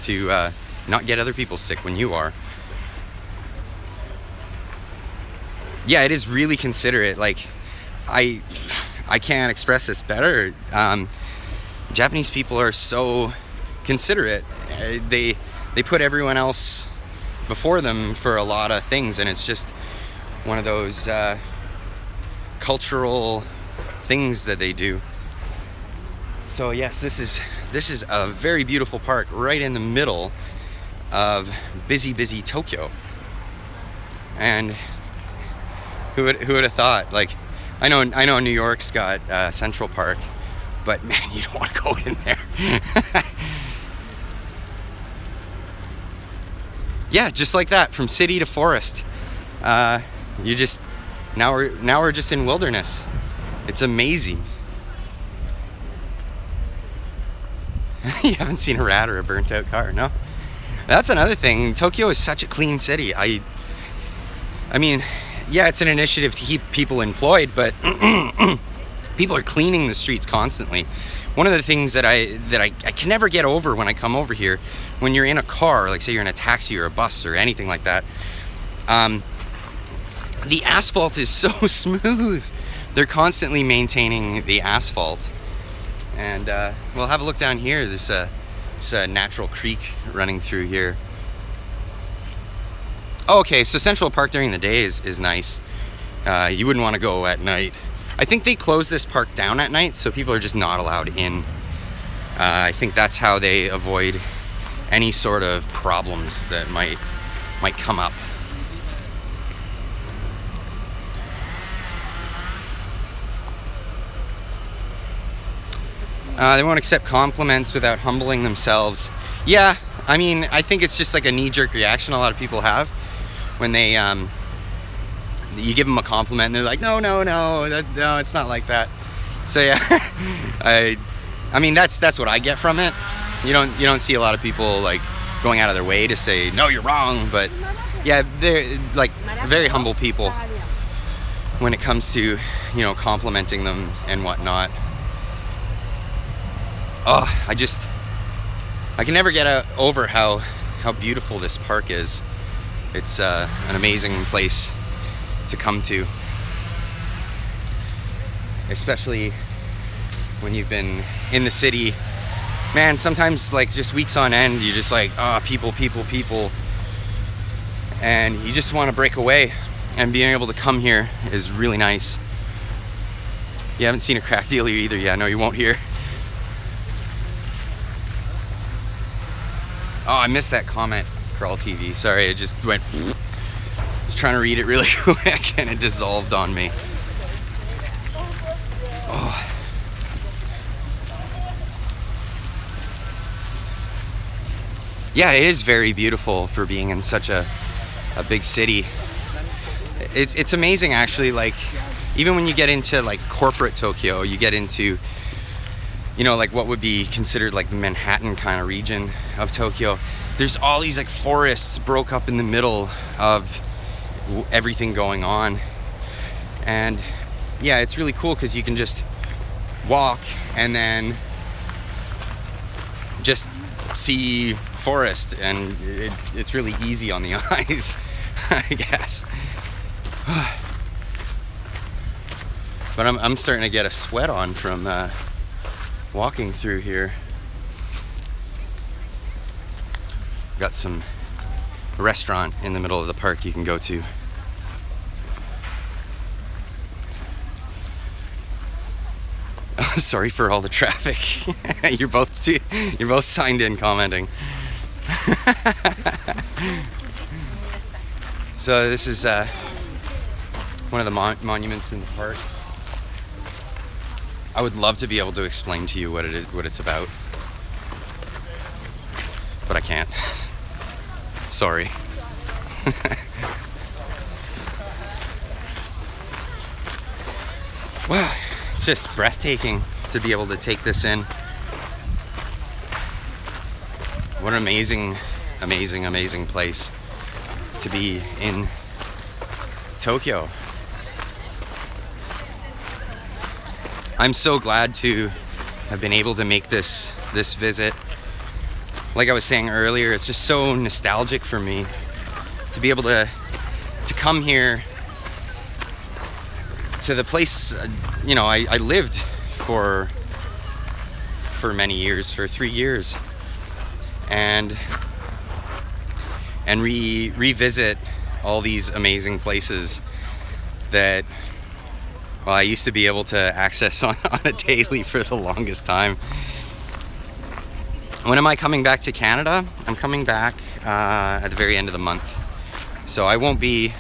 [SPEAKER 1] to not get other people sick when you are. Yeah, it is really considerate. Like, I can't express this better. Japanese people are so considerate. They put everyone else before them for a lot of things, and it's just one of those cultural things that they do. So yes, this is a very beautiful park right in the middle of busy Tokyo. And who would have thought? Like, I know New York's got Central Park, but man, you don't want to go in there. Yeah, just like that, from city to forest. Now we're just in wilderness. It's amazing. You haven't seen a rat or a burnt out car, no? That's another thing. Tokyo is such a clean city. I mean, yeah, it's an initiative to keep people employed, but people are cleaning the streets constantly. One of the things that I can never get over when I come over here, when you're in a car, like say you're in a taxi or a bus or anything like that, the asphalt is so smooth. They're constantly maintaining the asphalt. And we'll have a look down here. There's a natural creek running through here. Okay, so Central Park during the day is nice. You wouldn't want to go at night. I think they close this park down at night, so people are just not allowed in. I think that's how they avoid any sort of problems that might come up. They won't accept compliments without humbling themselves. Yeah, I mean, I think it's just like a knee-jerk reaction a lot of people have when they you give them a compliment and they're like, no, it's not like that. So yeah, I mean that's what I get from it. You don't see a lot of people like going out of their way to say no, you're wrong, but yeah, they're like very humble people when it comes to, you know, complimenting them and whatnot. Oh, I can never get over how beautiful this park is. It's an amazing place to come to, especially when you've been in the city. Man, sometimes like just weeks on end, you're just like, people, and you just want to break away. And being able to come here is really nice. You haven't seen a crack dealer either. Yeah, no, you won't here. Oh, I missed that comment, Crawl TV. Sorry, it just went. I was trying to read it really quick and it dissolved on me. Oh. Yeah, it is very beautiful for being in such a big city. It's amazing actually, like even when you get into like corporate Tokyo, you get into, you know, like what would be considered like the Manhattan kind of region of Tokyo. There's all these like forests broke up in the middle of everything going on. And yeah, it's really cool because you can just walk and then just see forest, and it's really easy on the eyes, I guess. But I'm starting to get a sweat on from walking through here. Got some restaurant in the middle of the park you can go to. Sorry for all the traffic. You're both signed in commenting. So this is one of the monuments in the park. I would love to be able to explain to you what it's about, but I can't. Sorry. Wow, it's just breathtaking to be able to take this in. What an amazing, amazing, amazing place to be in Tokyo. I'm so glad to have been able to make this visit. Like I was saying earlier, it's just so nostalgic for me to be able to come here to the place, you know, I lived for many years, for 3 years. And and revisit all these amazing places that, well, I used to be able to access on a daily for the longest time. When am I coming back to Canada? I'm coming back at the very end of the month. So I won't be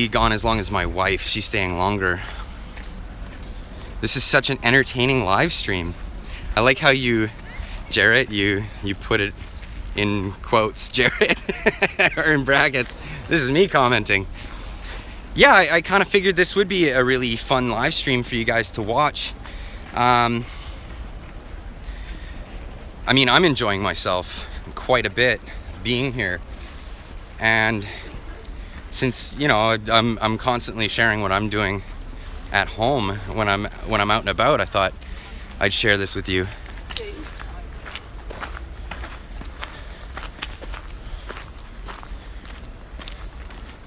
[SPEAKER 1] gone as long as my wife. She's staying longer. This is such an entertaining live stream. I like how you, Jarrett, you put it in quotes, Jarrett, or in brackets. This is me commenting. Yeah, I kind of figured this would be a really fun live stream for you guys to watch. I mean, I'm enjoying myself quite a bit being here. And since, you know, I'm constantly sharing what I'm doing at home when I'm out and about, I thought I'd share this with you.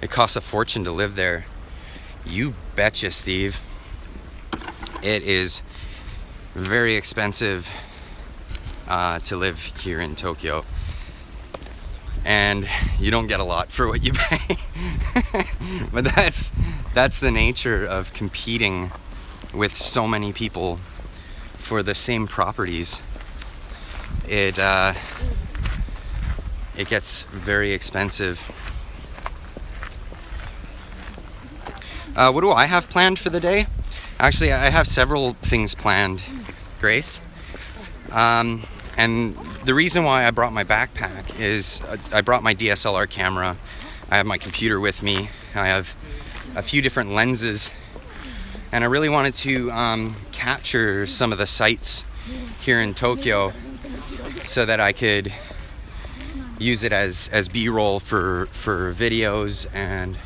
[SPEAKER 1] It costs a fortune to live there. You betcha, Steve. It is very expensive to live here in Tokyo. And you don't get a lot for what you pay. But that's the nature of competing with so many people for the same properties. It gets very expensive. What do I have planned for the day? Actually, I have several things planned, Grace. And the reason why I brought my backpack is I brought my DSLR camera. I have my computer with me. I have a few different lenses. And I really wanted to capture some of the sights here in Tokyo so that I could use it as B-roll for videos and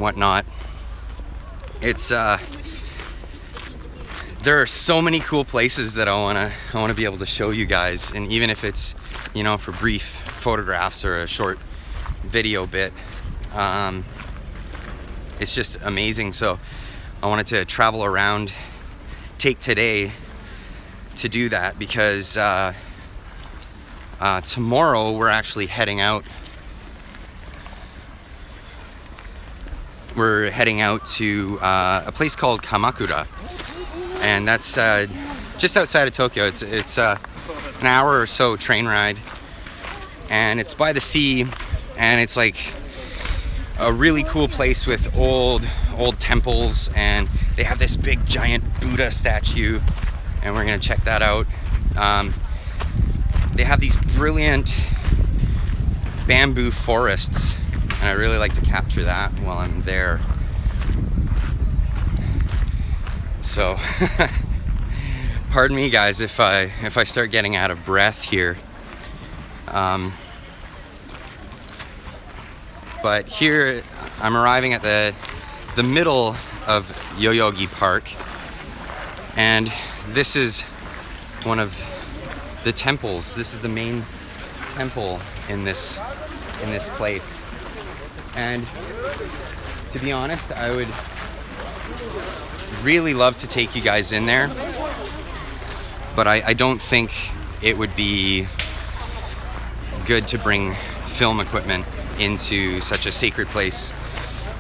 [SPEAKER 1] whatnot. It's there are so many cool places that I wanna be able to show you guys, and even if it's, you know, for brief photographs or a short video bit, it's just amazing. So I wanted to travel around, take today to do that, because tomorrow we're actually heading out. We're heading out to a place called Kamakura, and that's just outside of Tokyo. It's an hour or so train ride, and it's by the sea, and it's like a really cool place with old temples, and they have this big giant Buddha statue, and we're gonna check that out. They have these brilliant bamboo forests, and I really like to capture that while I'm there. So pardon me guys if I start getting out of breath here. But here I'm arriving at the middle of Yoyogi Park, and this is one of the temples. This is the main temple in this place. And to be honest, I would really love to take you guys in there, but I don't think it would be good to bring film equipment into such a sacred place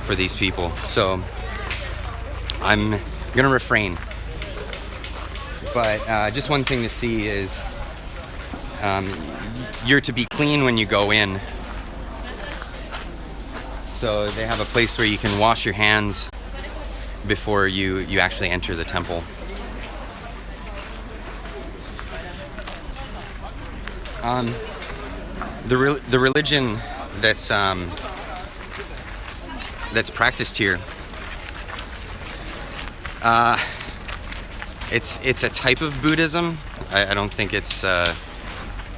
[SPEAKER 1] for these people. So I'm gonna refrain. But just one thing to see is you're to be clean when you go in. So they have a place where you can wash your hands before you actually enter the temple. The religion that's practiced here, it's a type of Buddhism. I don't think it's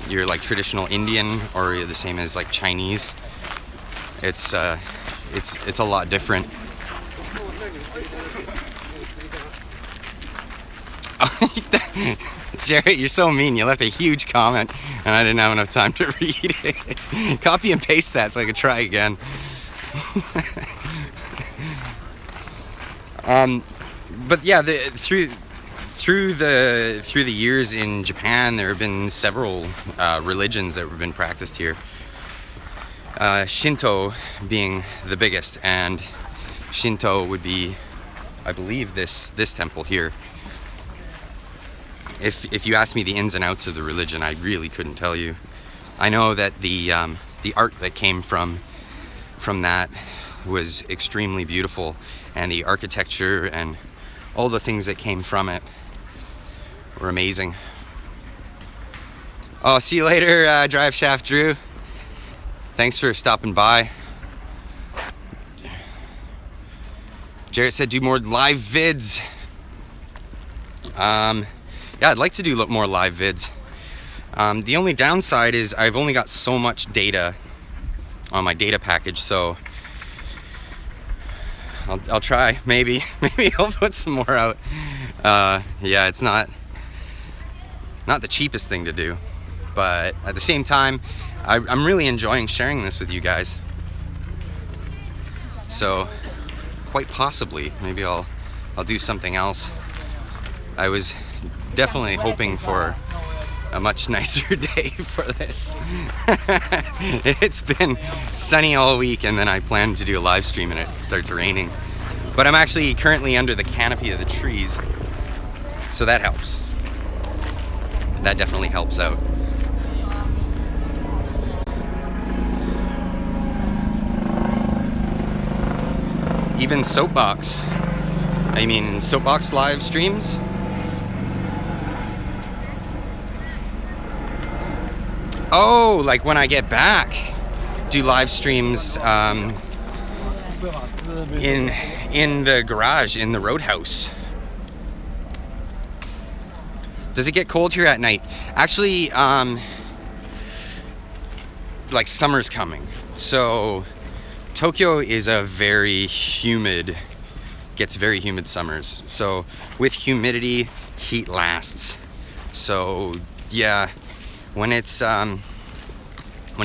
[SPEAKER 1] your like traditional Indian or the same as like Chinese. It's a lot different. Jarrett, you're so mean. You left a huge comment and I didn't have enough time to read it. Copy and paste that so I could try again. But yeah, through through the years in Japan, there have been several religions that have been practiced here. Shinto being the biggest, and Shinto would be, I believe, this temple here. If you ask me the ins and outs of the religion, I really couldn't tell you. I know that the art that came from that was extremely beautiful, and the architecture and all the things that came from it were amazing. Oh, see you later, Drive Shaft Drew. Thanks for stopping by. Jarrett said do more live vids. Yeah, I'd like to do more live vids. The only downside is I've only got so much data on my data package, so I'll try. Maybe I'll put some more out. Yeah, it's not the cheapest thing to do, but at the same time, I'm really enjoying sharing this with you guys. So quite possibly, maybe I'll do something else. I was definitely hoping for a much nicer day for this. It's been sunny all week, and then I planned to do a live stream and it starts raining. But I'm actually currently under the canopy of the trees, so that helps. That definitely helps out. Even Soapbox. I mean, Soapbox live streams. Oh, like when I get back, do live streams in the garage, in the roadhouse. Does it get cold here at night? Actually, like summer's coming. So Tokyo is a very humid, gets very humid summers. So with humidity, heat lasts. So yeah, when it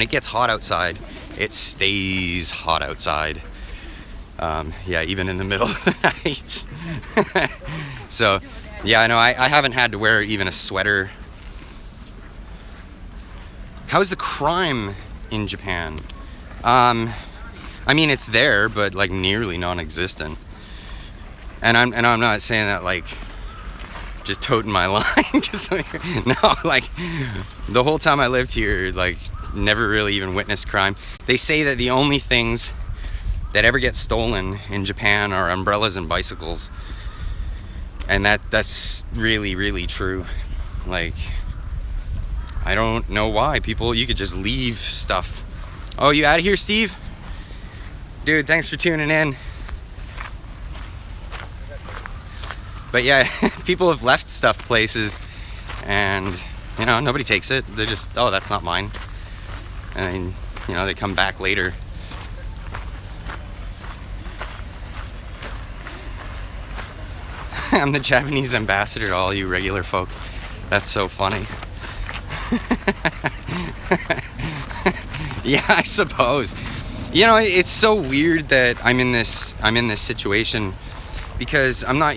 [SPEAKER 1] gets hot outside, it stays hot outside. Yeah, even in the middle of the night. So yeah, I know I haven't had to wear even a sweater. How's the crime in Japan? I mean, it's there, but like nearly non-existent. And I'm not saying that like just toting my line, cause no, like the whole time I lived here, like never really even witnessed crime. They say that the only things that ever get stolen in Japan are umbrellas and bicycles, and that's really, really true. Like, I don't know why you could just leave stuff. Oh, you out of here, Steve? Dude, thanks for tuning in. But yeah, people have left stuff places, and you know, nobody takes it. They're just, oh, that's not mine. And you know, they come back later. I'm the Japanese ambassador to all you regular folk. That's so funny. Yeah, I suppose. You know, it's so weird that I'm in this situation, because I'm not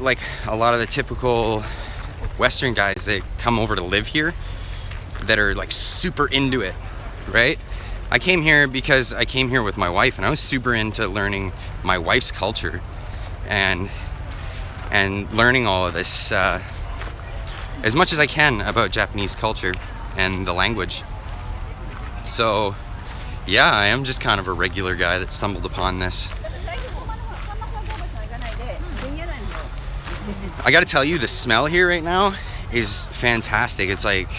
[SPEAKER 1] like a lot of the typical Western guys that come over to live here that are like super into it, right? I came here because I came here with my wife, and I was super into learning my wife's culture and learning all of this as much as I can about Japanese culture and the language. So yeah, I am just kind of a regular guy that stumbled upon this. I gotta tell you, the smell here right now is fantastic. It's like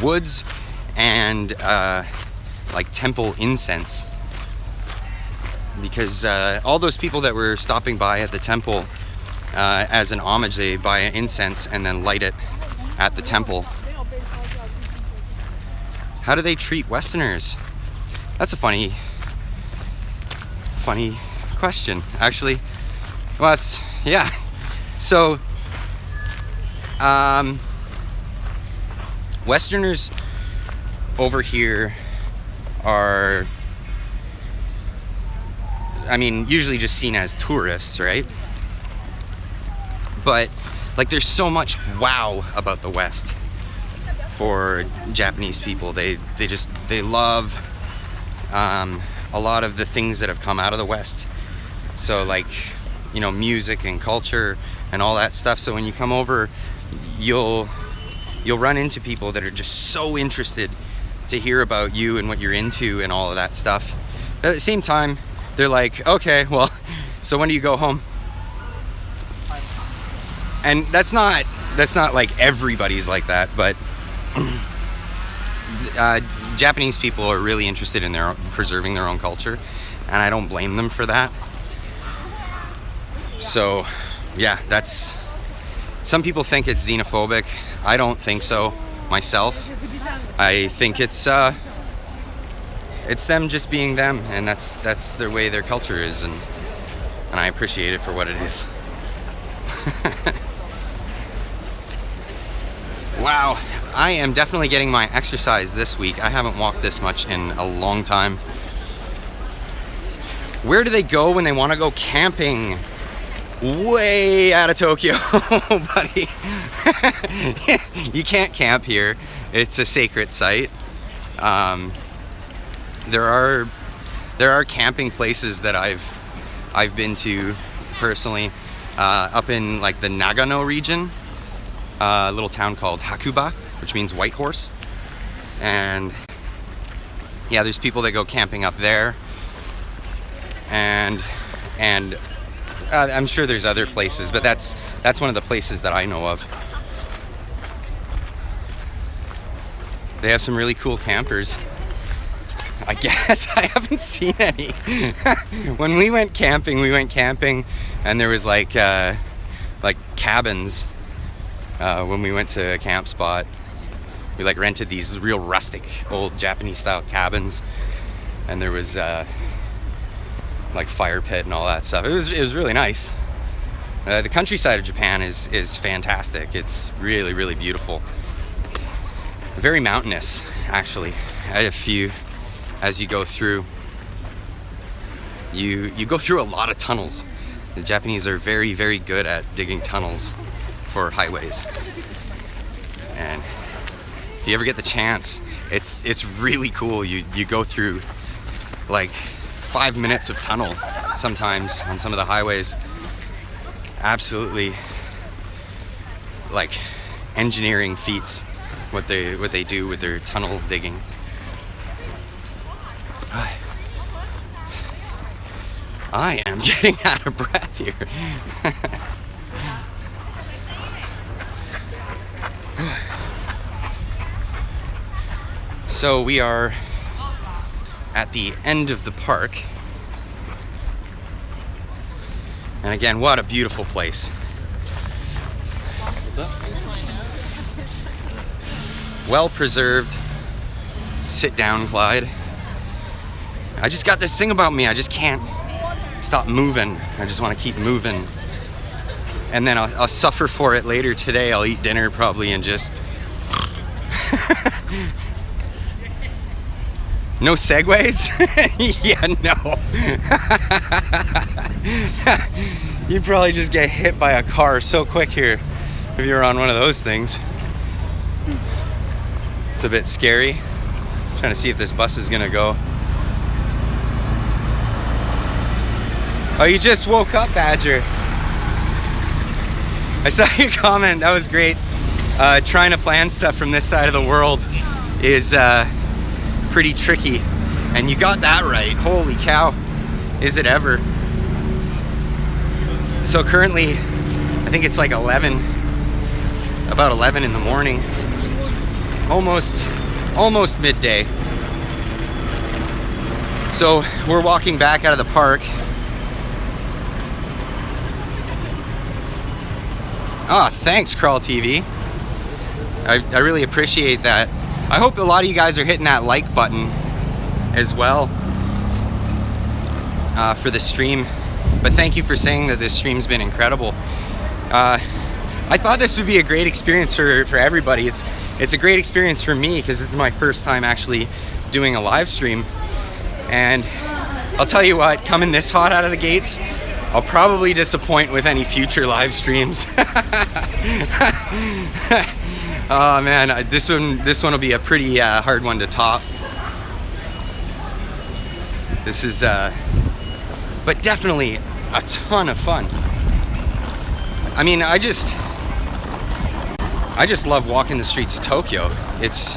[SPEAKER 1] woods and like temple incense, because all those people that were stopping by at the temple, as an homage, they buy incense and then light it at the temple. How do they treat Westerners? That's a funny question, actually. Well, yeah. So, Westerners over here are, I mean, usually just seen as tourists, right? But like, there's so much wow about the West for Japanese people. They love a lot of the things that have come out of the West. So like, you know, music and culture and all that stuff. So when you come over, you'll run into people that are just so interested to hear about you and what you're into and all of that stuff. But at the same time, they're like, okay, well, so when do you go home? And that's not like everybody's like that, but Japanese people are really interested in preserving their own culture, and I don't blame them for that. So yeah, some people think it's xenophobic. I don't think so myself. I think it's them just being them, and that's their way, their culture is, and I appreciate it for what it is. Wow, I am definitely getting my exercise this week. I haven't walked this much in a long time. Where do they go when they want to go camping? Way out of Tokyo, buddy. You can't camp here. It's a sacred site. There are camping places that I've been to personally, up in like the Nagano region, a little town called Hakuba, which means white horse. And yeah, there's people that go camping up there, and I'm sure there's other places, but that's one of the places that I know of. They have some really cool campers. I guess I haven't seen any. When we went camping, and there was like cabins. When we went to a camp spot, we like rented these real rustic, old Japanese style cabins, and there was like fire pit and all that stuff. It was really nice. The countryside of Japan is fantastic. It's really, really beautiful. Very mountainous, actually. As you go through, you go through a lot of tunnels. The Japanese are very, very good at digging tunnels for highways. And if you ever get the chance, it's really cool. You go through like 5 minutes of tunnel sometimes on some of the highways. Absolutely like engineering feats what they do with their tunnel digging. I am getting out of breath here. So we are at the end of the park. And again, what a beautiful place. Well preserved. Sit down, Clyde. I just got this thing about me. I just can't stop moving. I just want to keep moving. And then I'll suffer for it later today. I'll eat dinner probably and just... No segues? Yeah, no. You'd probably just get hit by a car so quick here if you were on one of those things. It's a bit scary. I'm trying to see if this bus is gonna go. Oh, you just woke up, Badger. I saw your comment. That was great. Trying to plan stuff from this side of the world is pretty tricky, and you got that right. Holy cow, is it ever. So currently, I think it's like about 11 in the morning, almost midday. So we're walking back out of the park. Ah, thanks, Crawl TV. I really appreciate that. I hope a lot of you guys are hitting that like button as well for the stream. But thank you for saying that this stream's been incredible. I thought this would be a great experience for everybody. It's a great experience for me because this is my first time actually doing a live stream. And I'll tell you what, coming this hot out of the gates, I'll probably disappoint with any future live streams. Oh man, this one will be a pretty hard one to top. This is, but definitely a ton of fun. I mean, I just love walking the streets of Tokyo. It's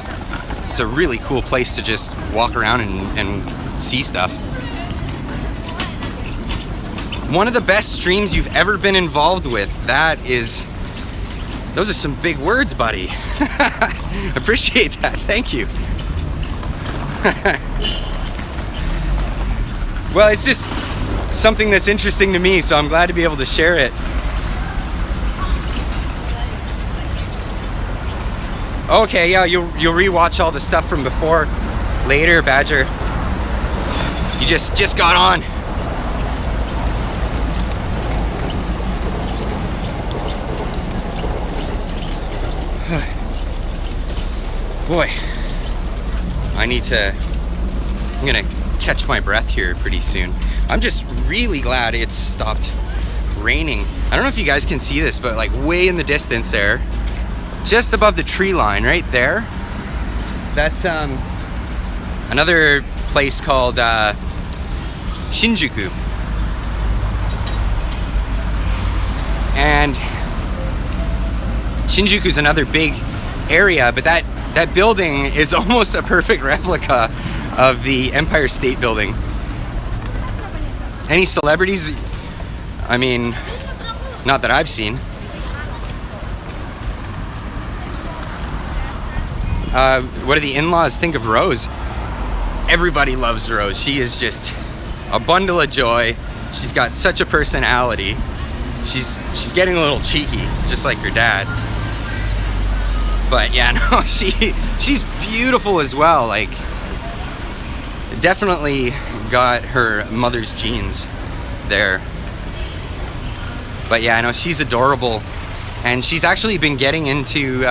[SPEAKER 1] a really cool place to just walk around and see stuff. One of the best streams you've ever been involved with. Those are some big words, buddy. Appreciate that. Thank you. Well, it's just something that's interesting to me, so I'm glad to be able to share it. Okay, yeah, you'll rewatch all the stuff from before later, Badger. You just got on. Boy, I'm gonna catch my breath here pretty soon. I'm just really glad it's stopped raining. I don't know if you guys can see this, but like way in the distance there, just above the tree line right there, that's another place called Shinjuku. And Shinjuku's another big area, but that building is almost a perfect replica of the Empire State Building. Any celebrities? I mean, not that I've seen. What do the in-laws think of Rose? Everybody loves Rose. She is just a bundle of joy. She's got such a personality. She's getting a little cheeky, just like her dad. But yeah, no, she's beautiful as well. Like, definitely got her mother's genes there. But yeah, no, she's adorable, and she's actually been getting into.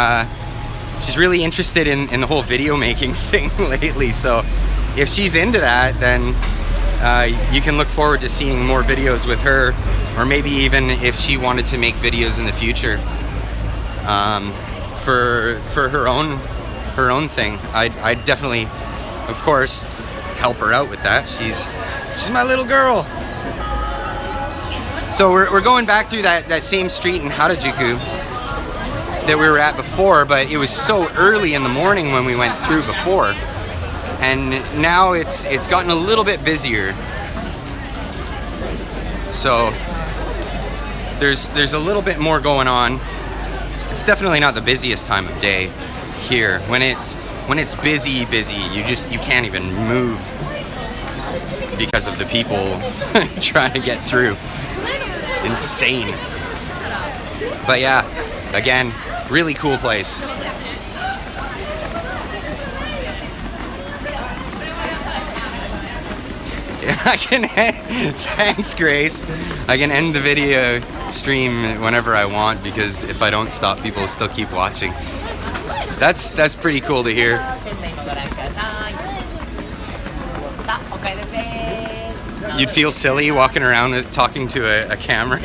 [SPEAKER 1] She's really interested in the whole video making thing lately. So if she's into that, then you can look forward to seeing more videos with her, or maybe even if she wanted to make videos in the future. For her own thing, I'd definitely, of course, help her out with that. She's my little girl. So we're going back through that same street in Harajuku that we were at before, but it was so early in the morning when we went through before, and now it's gotten a little bit busier. So there's a little bit more going on. It's definitely not the busiest time of day here. When it's busy, you can't even move because of the people trying to get through. Insane. But yeah, again, really cool place. Thanks, Grace. I can end the video stream whenever I want, because if I don't stop, people will still keep watching. That's pretty cool to hear. You'd feel silly walking around talking to a camera.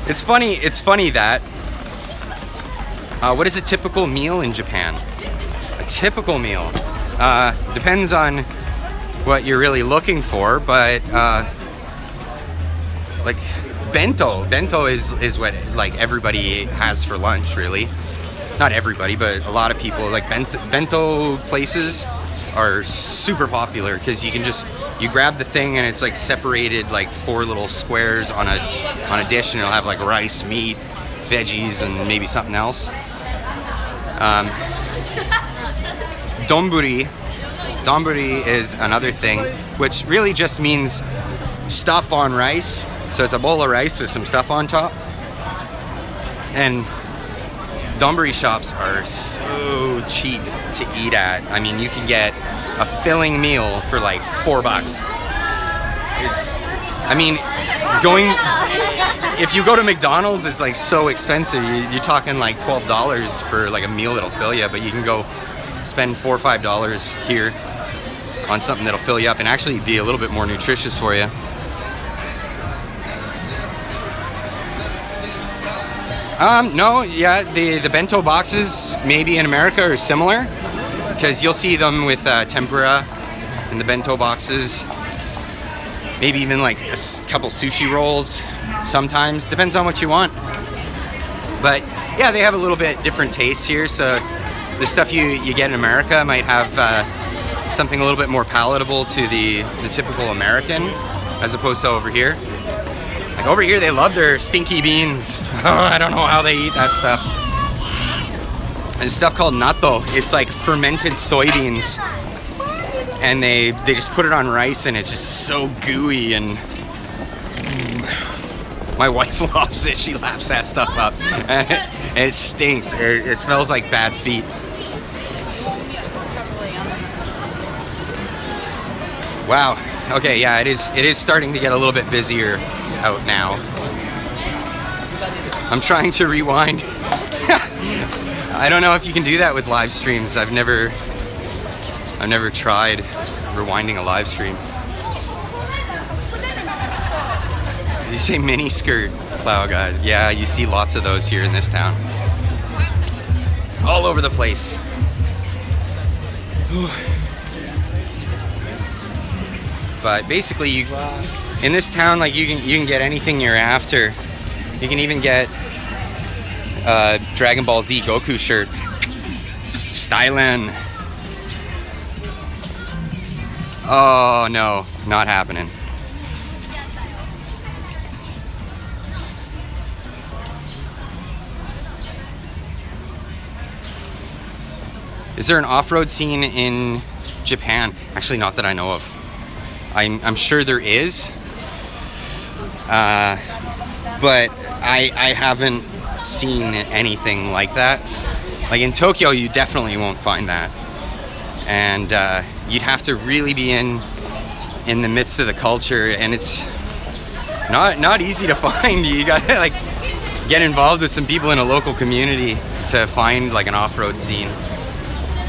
[SPEAKER 1] It's funny that what is a typical meal in Japan? A typical meal depends on what you're really looking for, but like bento is what like everybody has for lunch, really. Not everybody, but a lot of people. Like bento places are super popular because you grab the thing and it's like separated like 4 little squares on a dish, and it'll have like rice, meat, veggies, and maybe something else. Donburi is another thing, which really just means stuff on rice. So it's a bowl of rice with some stuff on top. And donburi shops are so cheap to eat at. I mean, you can get a filling meal for like $4. If you go to McDonald's, it's like so expensive. You're talking like $12 for like a meal that'll fill you, but you can go spend $4 or $5 here on something that'll fill you up and actually be a little bit more nutritious for you. No, yeah, the bento boxes maybe in America are similar, because you'll see them with tempura in the bento boxes. Maybe even like a couple sushi rolls sometimes, depends on what you want. But yeah, they have a little bit different tastes here, so the stuff you get in America might have something a little bit more palatable to the typical American, as opposed to over here. Like over here, they love their stinky beans. I don't know how they eat that stuff. There's stuff called natto. It's like fermented soybeans, and they just put it on rice, and it's just so gooey. And my wife loves it. She laps that stuff up, and it stinks. It smells like bad feet. Wow. Okay. Yeah. It is starting to get a little bit busier out now. I'm trying to rewind. I don't know if you can do that with live streams. I've never tried rewinding a live stream. You say mini skirt plow guys. Yeah, you see lots of those here in this town. All over the place. But basically, in this town, like you can get anything you're after. You can even get a Dragon Ball Z Goku shirt. Stylin'. Oh no, not happening. Is there an off-road scene in Japan? Actually, not that I know of. I'm sure there is, but I haven't seen anything like that. Like in Tokyo, you definitely won't find that, and you'd have to really be in the midst of the culture, and it's not easy to find. You gotta like get involved with some people in a local community to find like an off-road scene,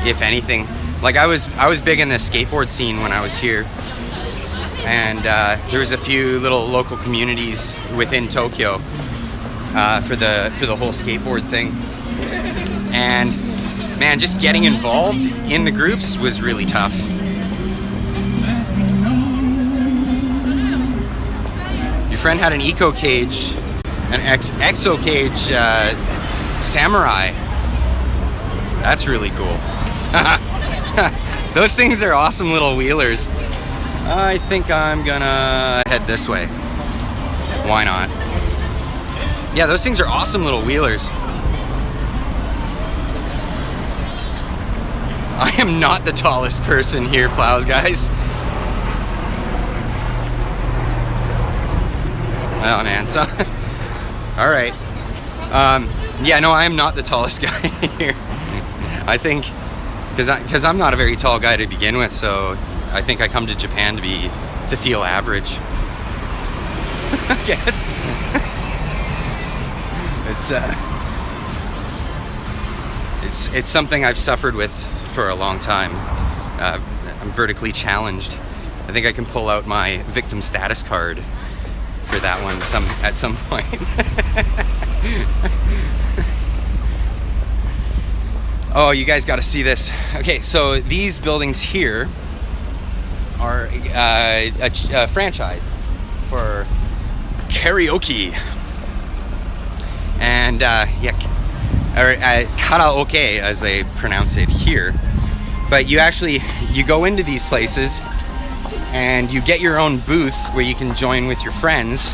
[SPEAKER 1] if anything. Like I was big in the skateboard scene when I was here. And there was a few little local communities within Tokyo for the whole skateboard thing. And man, just getting involved in the groups was really tough. Your friend had an eco cage, an exo cage samurai. That's really cool. Those things are awesome little wheelers. I think I'm gonna head this way. Why not? Yeah, those things are awesome little wheelers. I am not the tallest person here, plows guys. Oh man, so all right. Yeah, no, I am not the tallest guy here. I think because I'm not a very tall guy to begin with, so I think I come to Japan to feel average. I guess. It's something I've suffered with for a long time. I'm vertically challenged. I think I can pull out my victim status card for that one at some point. Oh, you guys got to see this. Okay, so these buildings here are a franchise for karaoke, and or karaoke as they pronounce it here. But you go into these places and you get your own booth where you can join with your friends,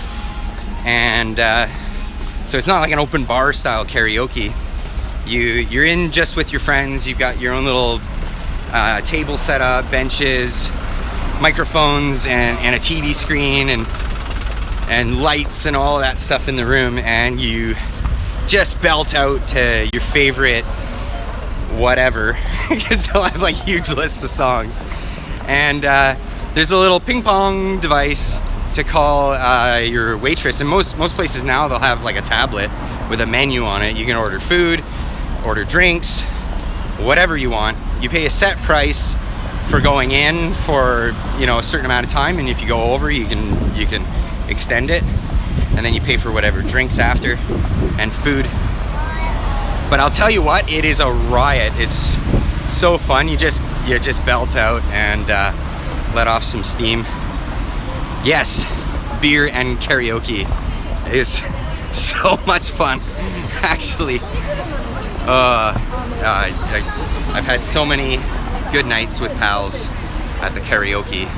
[SPEAKER 1] and so it's not like an open bar style karaoke. You're in just with your friends. You've got your own little table set up, benches, microphones, and a TV screen, and lights and all of that stuff in the room, and you just belt out to your favorite whatever, because they'll have like huge lists of songs. And there's a little ping pong device to call your waitress, and most places now they'll have like a tablet with a menu on it. You can order food, order drinks, whatever you want. You pay a set price for going in for, you know, a certain amount of time, and if you go over, you can extend it, and then you pay for whatever drinks after and food. But I'll tell you what, it is a riot. It's so fun. You just belt out and let off some steam. Yes, beer and karaoke is so much fun, actually. I've had so many good nights with pals at the karaoke.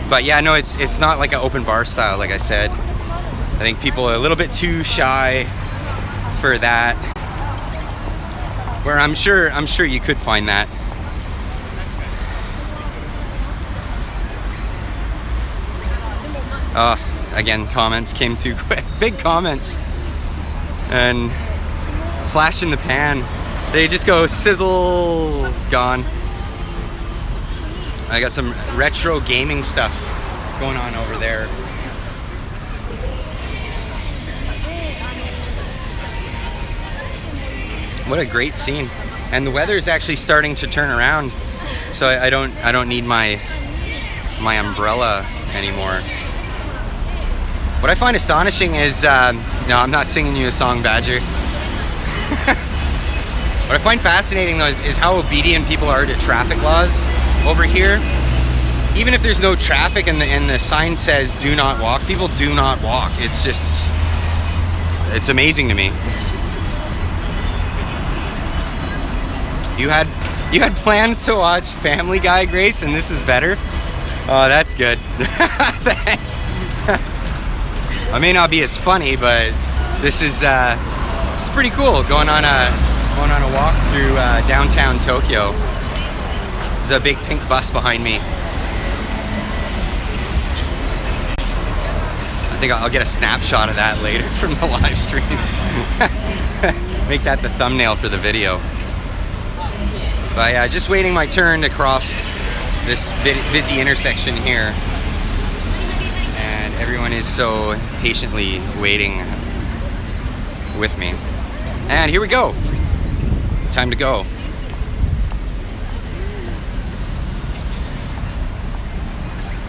[SPEAKER 1] But yeah, no, it's not like an open bar style, like I said. I think people are a little bit too shy for that. Where I'm sure you could find that. Again, comments came too quick. Big comments. And flash in the pan. They just go sizzle, gone. I got some retro gaming stuff going on over there. What a great scene. And the weather is actually starting to turn around, so I don't need my umbrella anymore. What I find astonishing is, no, I'm not singing you a song, Badger. What I find fascinating though is how obedient people are to traffic laws over here. Even if there's no traffic and the sign says do not walk, people do not walk. It's amazing to me. You had plans to watch Family Guy, Grace, and this is better? Oh, that's good. Thanks. I may not be as funny, but this is it's pretty cool going on a walk through downtown Tokyo. There's a big pink bus behind me. I think I'll get a snapshot of that later from the live stream. Make that the thumbnail for the video. But yeah, just waiting my turn to cross this busy intersection here. And everyone is so patiently waiting with me. And here we go. Time to go.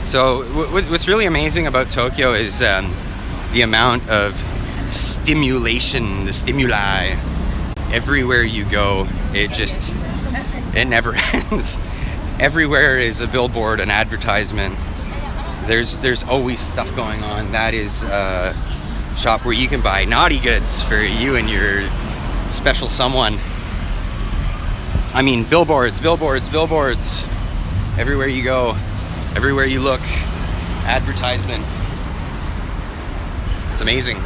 [SPEAKER 1] So what's really amazing about Tokyo is the amount of stimulation, the stimuli. Everywhere you go, it never ends. Everywhere is a billboard, an advertisement. There's always stuff going on. That is a shop where you can buy naughty goods for you and your special someone. I mean, billboards. Everywhere you go, everywhere you look, advertisement. It's amazing.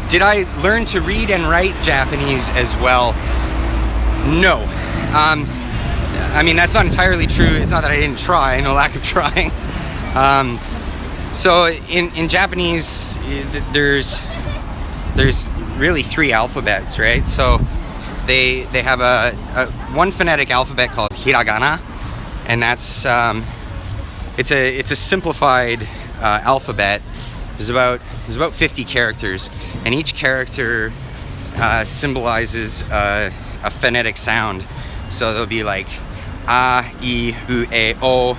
[SPEAKER 1] Did I learn to read and write Japanese as well? No. I mean, that's not entirely true. It's not that I didn't try, no lack of trying. So in Japanese, there's really 3 alphabets, right? So they have a one phonetic alphabet called hiragana, and that's it's a simplified alphabet. There's about 50 characters, and each character symbolizes a phonetic sound. So there'll be like a, I, u, e, o,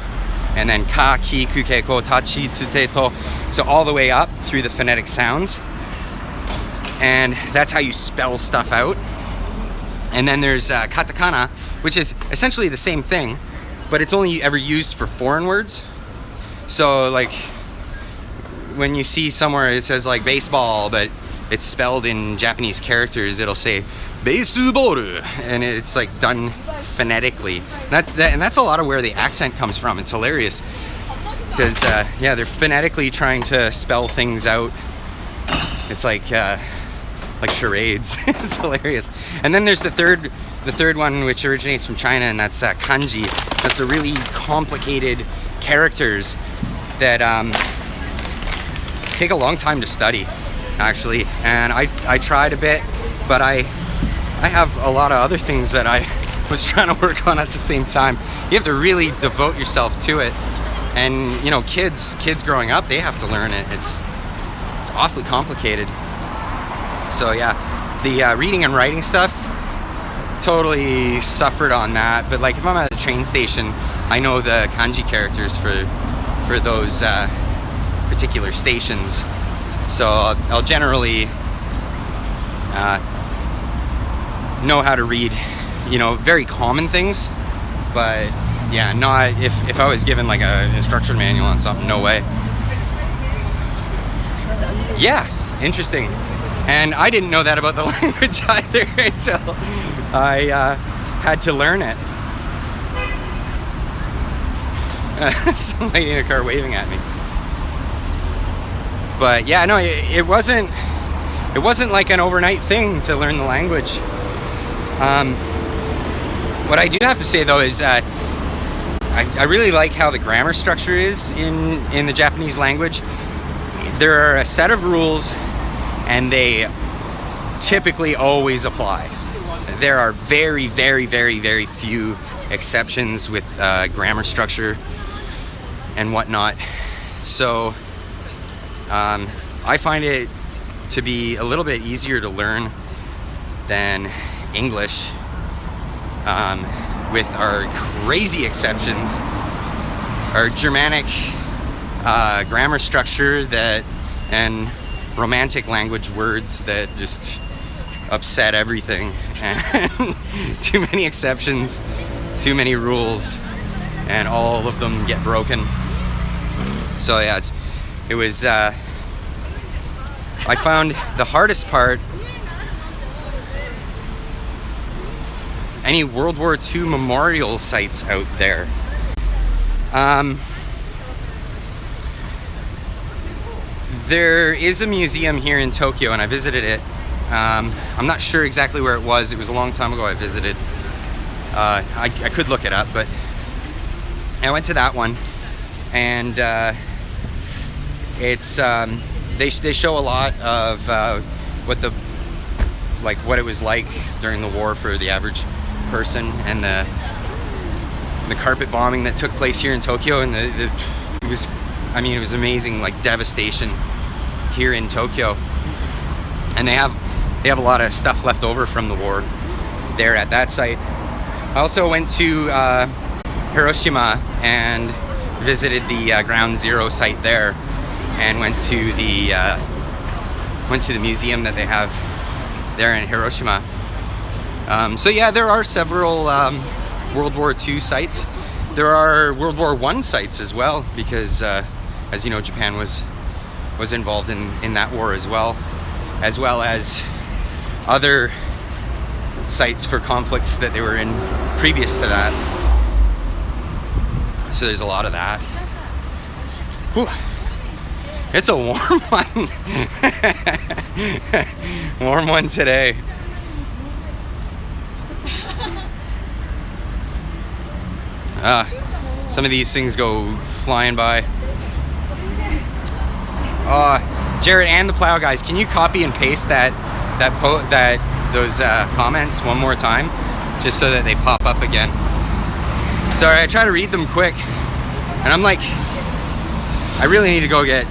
[SPEAKER 1] and then ka, ki, ku, ke, ko, ta, chi, tsu, te, to. So all the way up through the phonetic sounds. And that's how you spell stuff out. And then there's katakana, which is essentially the same thing, but it's only ever used for foreign words. So like when you see somewhere it says like baseball, but it's spelled in Japanese characters, it'll say baseball, and it's like done phonetically. And that's a lot of where the accent comes from. It's hilarious because yeah, they're phonetically trying to spell things out. It's like charades. It's hilarious. And then there's the third one, which originates from China, and that's kanji. That's the really complicated characters that take a long time to study, actually. And I tried a bit, but I have a lot of other things that I was trying to work on at the same time. You have to really devote yourself to it. And you know, kids growing up, they have to learn it. It's awfully complicated. So yeah, the reading and writing stuff, totally suffered on that. But like if I'm at a train station, I know the kanji characters for those particular stations. So I'll generally know how to read, very common things. But yeah, not if I was given like an instruction manual on something, no way. Yeah, interesting. And I didn't know that about the language either until I had to learn it. Some lady in a car waving at me. But yeah, no, it wasn't like an overnight thing to learn the language. What I do have to say though is I really like how the grammar structure is in the Japanese language. There are a set of rules and they typically always apply. There are very, very, very, very few exceptions with grammar structure and whatnot. So I find it to be a little bit easier to learn than English, with our crazy exceptions, our Germanic grammar structure and romantic language words that just upset everything, and too many exceptions, too many rules, and all of them get broken. So yeah, it was I found the hardest part, any World War II memorial sites out there. There is a museum here in Tokyo, and I visited it. I'm not sure exactly where it was. It was a long time ago I visited. I could look it up, but I went to that one, and it's they show a lot of what it was like during the war for the average person, and the carpet bombing that took place here in Tokyo, and it was amazing, like devastation here in Tokyo. And they have a lot of stuff left over from the war there at that site. I also went to Hiroshima and visited the Ground Zero site there, and went to the museum that they have there in Hiroshima. So yeah, there are several World War II sites. There are World War I sites as well, because as you know, Japan was involved in that war as well as other sites for conflicts that they were in previous to that. So there's a lot of that. Whew. It's a warm one. Warm one today. Some of these things go flying by. Jared and the Plow guys, can you copy and paste those comments one more time, just so that they pop up again? Sorry, I try to read them quick, and I'm like, I really need to go get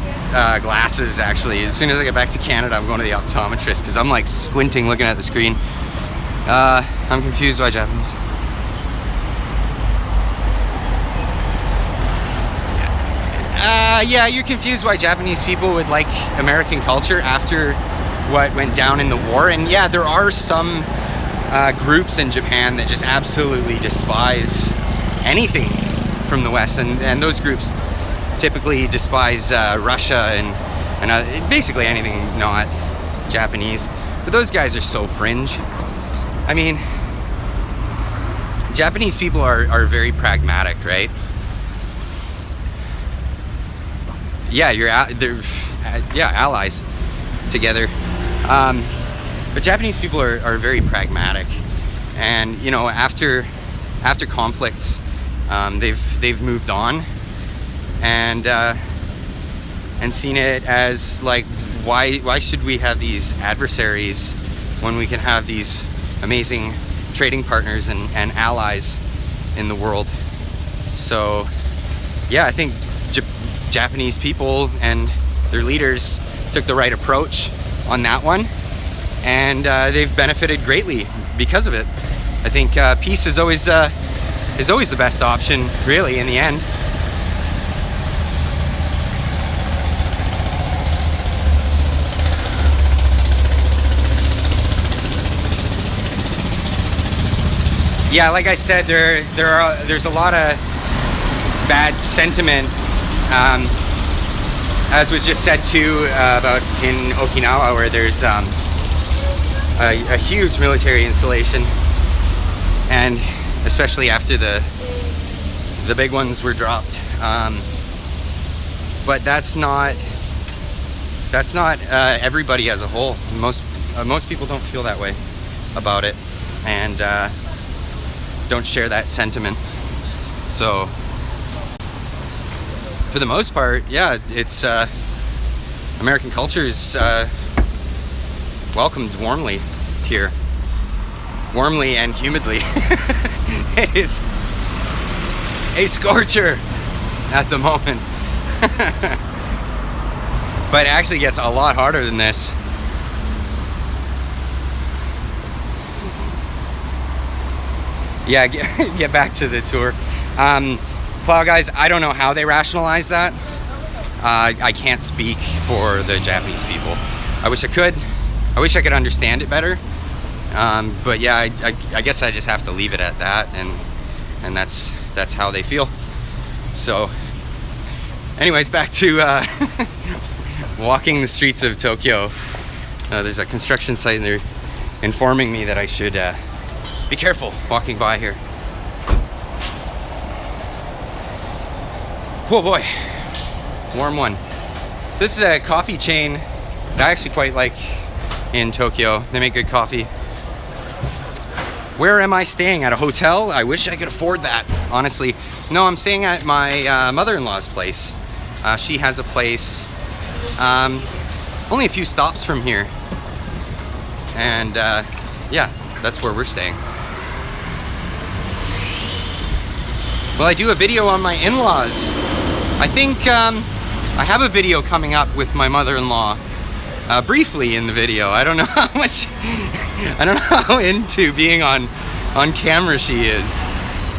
[SPEAKER 1] glasses. Actually, as soon as I get back to Canada, I'm going to the optometrist, because I'm like squinting looking at the screen. I'm confused by Japanese. Yeah, you're confused why Japanese people would like American culture after what went down in the war. And yeah, there are some groups in Japan that just absolutely despise anything from the West, and those groups typically despise Russia and basically anything not Japanese. But those guys are so fringe. I mean, Japanese people are very pragmatic, right? Yeah, they're allies together. But Japanese people are very pragmatic, and you know, after conflicts, they've moved on and seen it as like, why should we have these adversaries when we can have these amazing trading partners and allies in the world? So yeah, I think Japanese people and their leaders took the right approach on that one, and they've benefited greatly because of it. I think peace is always the best option, really, in the end. Yeah, like I said, there's a lot of bad sentiment, as was just said too about in Okinawa, where there's a huge military installation, and especially after the big ones were dropped. But that's not everybody as a whole. Most people don't feel that way about it, and don't share that sentiment. So for the most part, yeah, it's American culture is welcomed warmly here, warmly and humidly. It is a scorcher at the moment. But it actually gets a lot harder than this. Yeah, get back to the tour. Plow guys, I don't know how they rationalize that. I can't speak for the Japanese people. I wish I could. I wish I could understand it better. But yeah, I guess I just have to leave it at that, and that's how they feel. So, anyways, back to walking the streets of Tokyo. There's a construction site, and they're informing me that I should be careful walking by here. Oh boy, warm one. So this is a coffee chain that I actually quite like in Tokyo. They make good coffee. Where am I staying? At a hotel? I wish I could afford that, honestly. No, I'm staying at my mother-in-law's place. She has a place only a few stops from here. And yeah, that's where we're staying. Well, I do a video on my in-laws. I think I have a video coming up with my mother-in-law. Briefly in the video. I don't know how much, I don't know how into being on camera she is.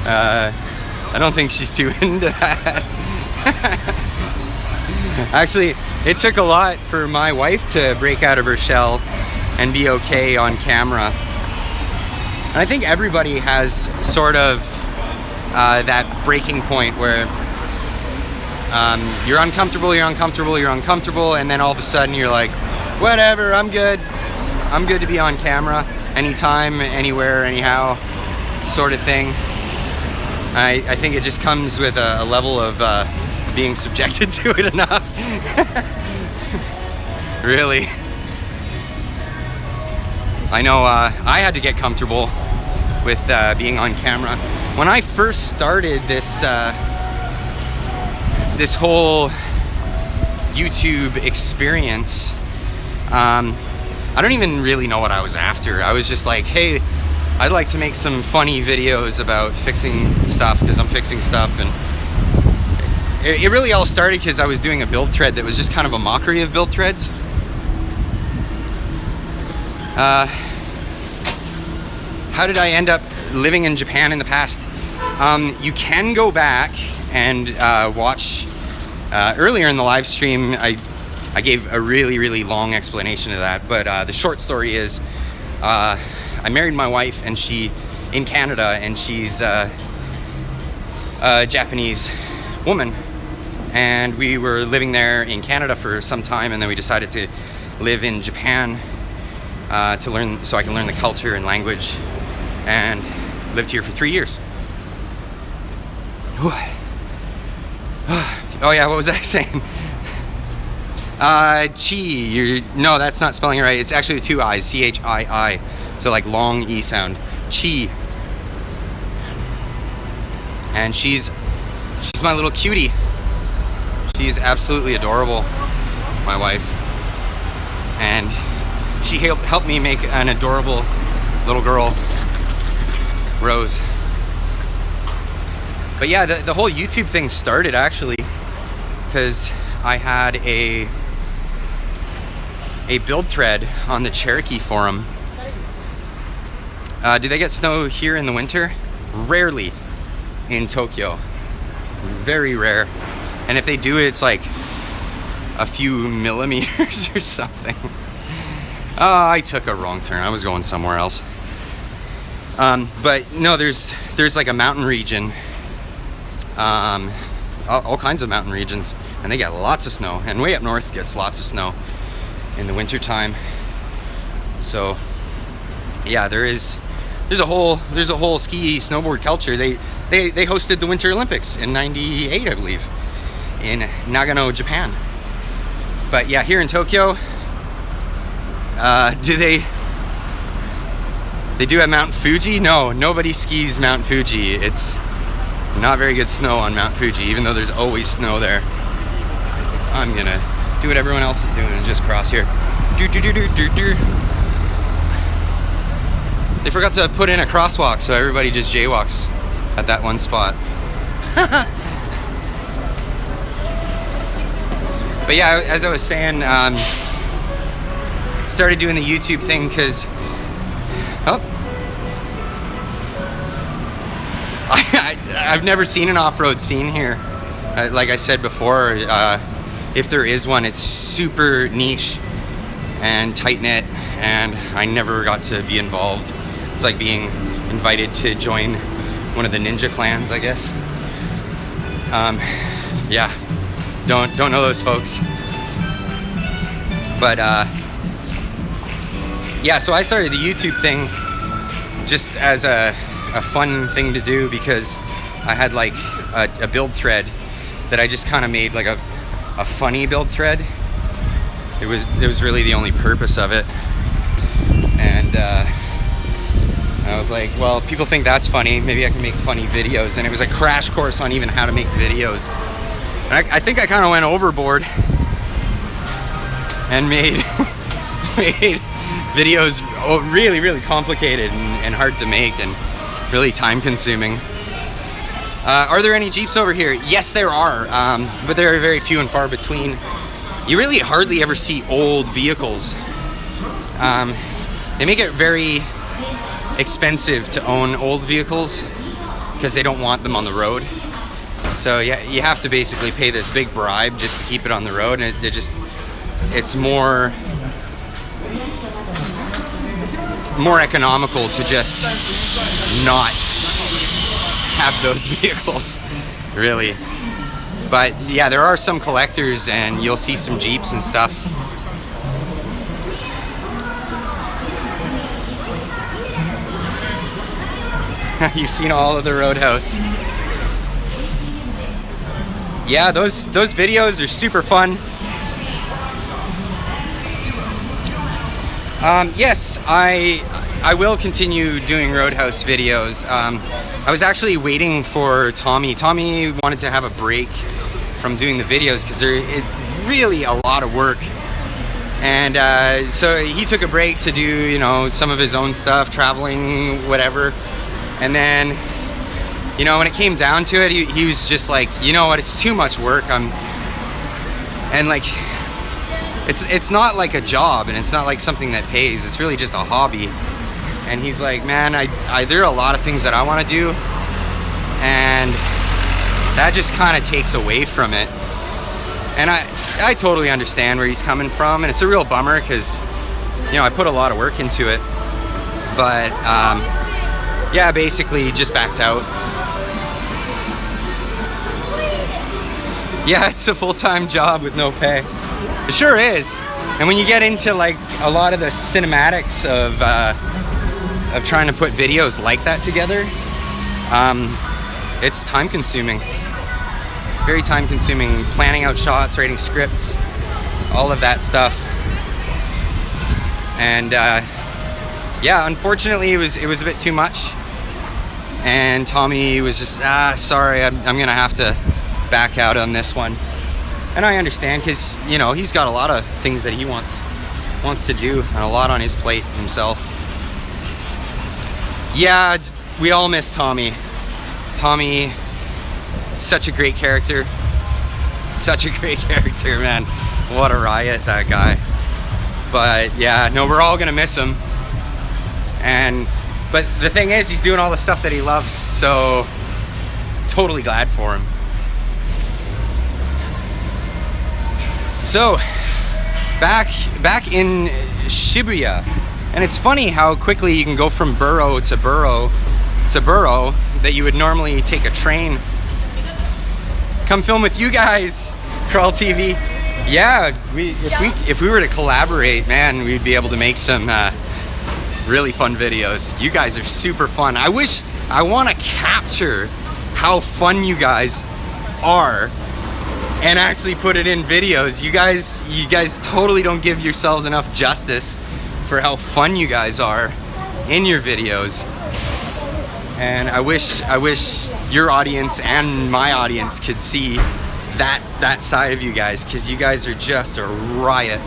[SPEAKER 1] I don't think she's too into that. Actually, it took a lot for my wife to break out of her shell and be okay on camera. And I think everybody has sort of that breaking point where you're uncomfortable, and then all of a sudden you're like, whatever, I'm good to be on camera anytime, anywhere, anyhow, sort of thing. I think it just comes with a level of being subjected to it enough. Really. I know I had to get comfortable with being on camera. When I first started this this whole YouTube experience, I don't even really know what I was after. I was just like, hey, I'd like to make some funny videos about fixing stuff, because I'm fixing stuff. And it really all started because I was doing a build thread that was just kind of a mockery of build threads. How did I end up living in Japan in the past? You can go back and watch earlier in the live stream. I gave a really long explanation of that, but the short story is I married my wife, and in Canada, and she's a Japanese woman, and we were living there in Canada for some time, and then we decided to live in Japan to learn, so I can learn the culture and language, and lived here for 3 years. Oh yeah, what was I saying? Chi, no, that's not spelling it right. It's actually 2 I's, C-H-I-I. So like long E sound. Chi. And she's my little cutie. She's absolutely adorable, my wife. And she helped me make an adorable little girl, Rose. But yeah, the whole YouTube thing started actually because I had a build thread on the Cherokee forum. Do they get snow here in the winter? Rarely in Tokyo. Very rare. And if they do, it's like a few millimeters or something. Oh, I took a wrong turn. I was going somewhere else. But no, there's like a mountain region. All kinds of mountain regions, and they get lots of snow. And way up north gets lots of snow in the winter time. So yeah, there's a whole ski snowboard culture. They hosted the Winter Olympics in '98, I believe, in Nagano, Japan. But yeah, here in Tokyo, they do at Mount Fuji? No, nobody skis Mount Fuji. It's not very good snow on Mount Fuji, even though there's always snow there. I'm gonna do what everyone else is doing and just cross here. They forgot to put in a crosswalk, so everybody just jaywalks at that one spot. But yeah, as I was saying, started doing the YouTube thing because I've never seen an off-road scene here. Like I said before, if there is one, it's super niche and tight-knit, and I never got to be involved. It's like being invited to join one of the ninja clans, I guess. Yeah, don't know those folks. But yeah, so I started the YouTube thing just as a fun thing to do because I had like a build thread that I just kind of made like a funny build thread. It was really the only purpose of it. And I was like, well, people think that's funny, maybe I can make funny videos. And it was a crash course on even how to make videos. And I think I kind of went overboard and made videos really, really complicated and hard to make and really time consuming. Are there any Jeeps over here? Yes, there are, but they're very few and far between. You really hardly ever see old vehicles. They make it very expensive to own old vehicles because they don't want them on the road. So yeah, you have to basically pay this big bribe just to keep it on the road, and it's more economical to just not have those vehicles, really. But yeah, there are some collectors, and you'll see some Jeeps and stuff. You've seen all of the Roadhouse. Yeah, those videos are super fun. Yes, I will continue doing Roadhouse videos. I was actually waiting for Tommy. Tommy wanted to have a break from doing the videos because it's really a lot of work. And so he took a break to do, some of his own stuff, traveling, whatever. And then, when it came down to it, he was just like, you know what, it's too much work. And like, it's not like a job, and it's not like something that pays. It's really just a hobby. And he's like, man, there are a lot of things that I want to do, and that just kind of takes away from it. And I totally understand where he's coming from, and it's a real bummer because, I put a lot of work into it. But yeah, basically just backed out. Yeah, it's a full-time job with no pay. It sure is. And when you get into like a lot of the cinematics of trying to put videos like that together, it's time consuming. Very time consuming. Planning out shots, writing scripts, all of that stuff. And yeah, unfortunately it was a bit too much. And Tommy was just, sorry, I'm gonna have to back out on this one. And I understand because, he's got a lot of things that he wants to do and a lot on his plate himself. Yeah, we all miss Tommy. Tommy, such a great character. Such a great character, man. What a riot, that guy. But yeah, no, we're all gonna miss him. But the thing is, he's doing all the stuff that he loves, so totally glad for him. So back in Shibuya, and it's funny how quickly you can go from borough to borough to borough that you would normally take a train. Come film with you guys, Crawl TV. Yeah, if we were to collaborate, man, we'd be able to make some really fun videos. You guys are super fun. I want to capture how fun you guys are and actually put it in videos. You guys totally don't give yourselves enough justice for how fun you guys are in your videos. And I wish your audience and my audience could see that side of you guys, because you guys are just a riot.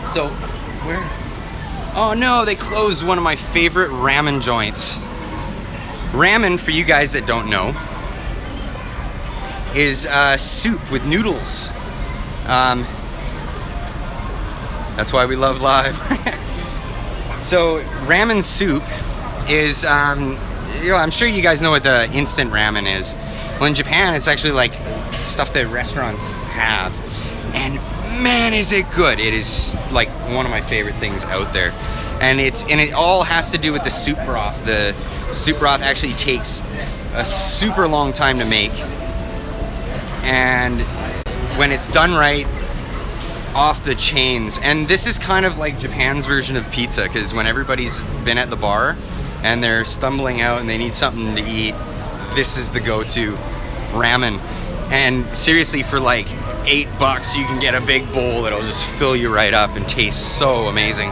[SPEAKER 1] So, where? Oh no, they closed one of my favorite ramen joints. Ramen, for you guys that don't know, is soup with noodles. That's why we love live. So, ramen soup is, I'm sure you guys know what the instant ramen is. Well, in Japan, it's actually like stuff that restaurants have. And man, is it good. It is like one of my favorite things out there. And it all has to do with the soup broth. The soup broth actually takes a super long time to make. And when it's done right, off the chains. And this is kind of like Japan's version of pizza, because when everybody's been at the bar and they're stumbling out and they need something to eat, this is the go-to ramen. And seriously, for like $8 you can get a big bowl that'll just fill you right up and taste so amazing.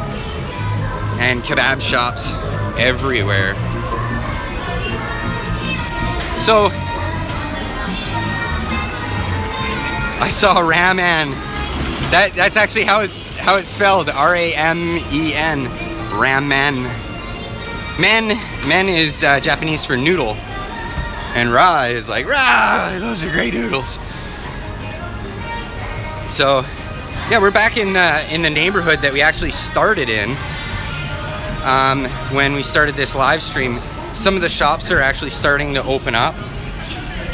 [SPEAKER 1] And kebab shops everywhere. So I saw ramen. That's actually how it's spelled. R-A-M-E-N. Ramen. Men is Japanese for noodle. And ra is like, rah, those are great noodles. So, yeah, we're back in the neighborhood that we actually started in when we started this live stream. Some of the shops are actually starting to open up,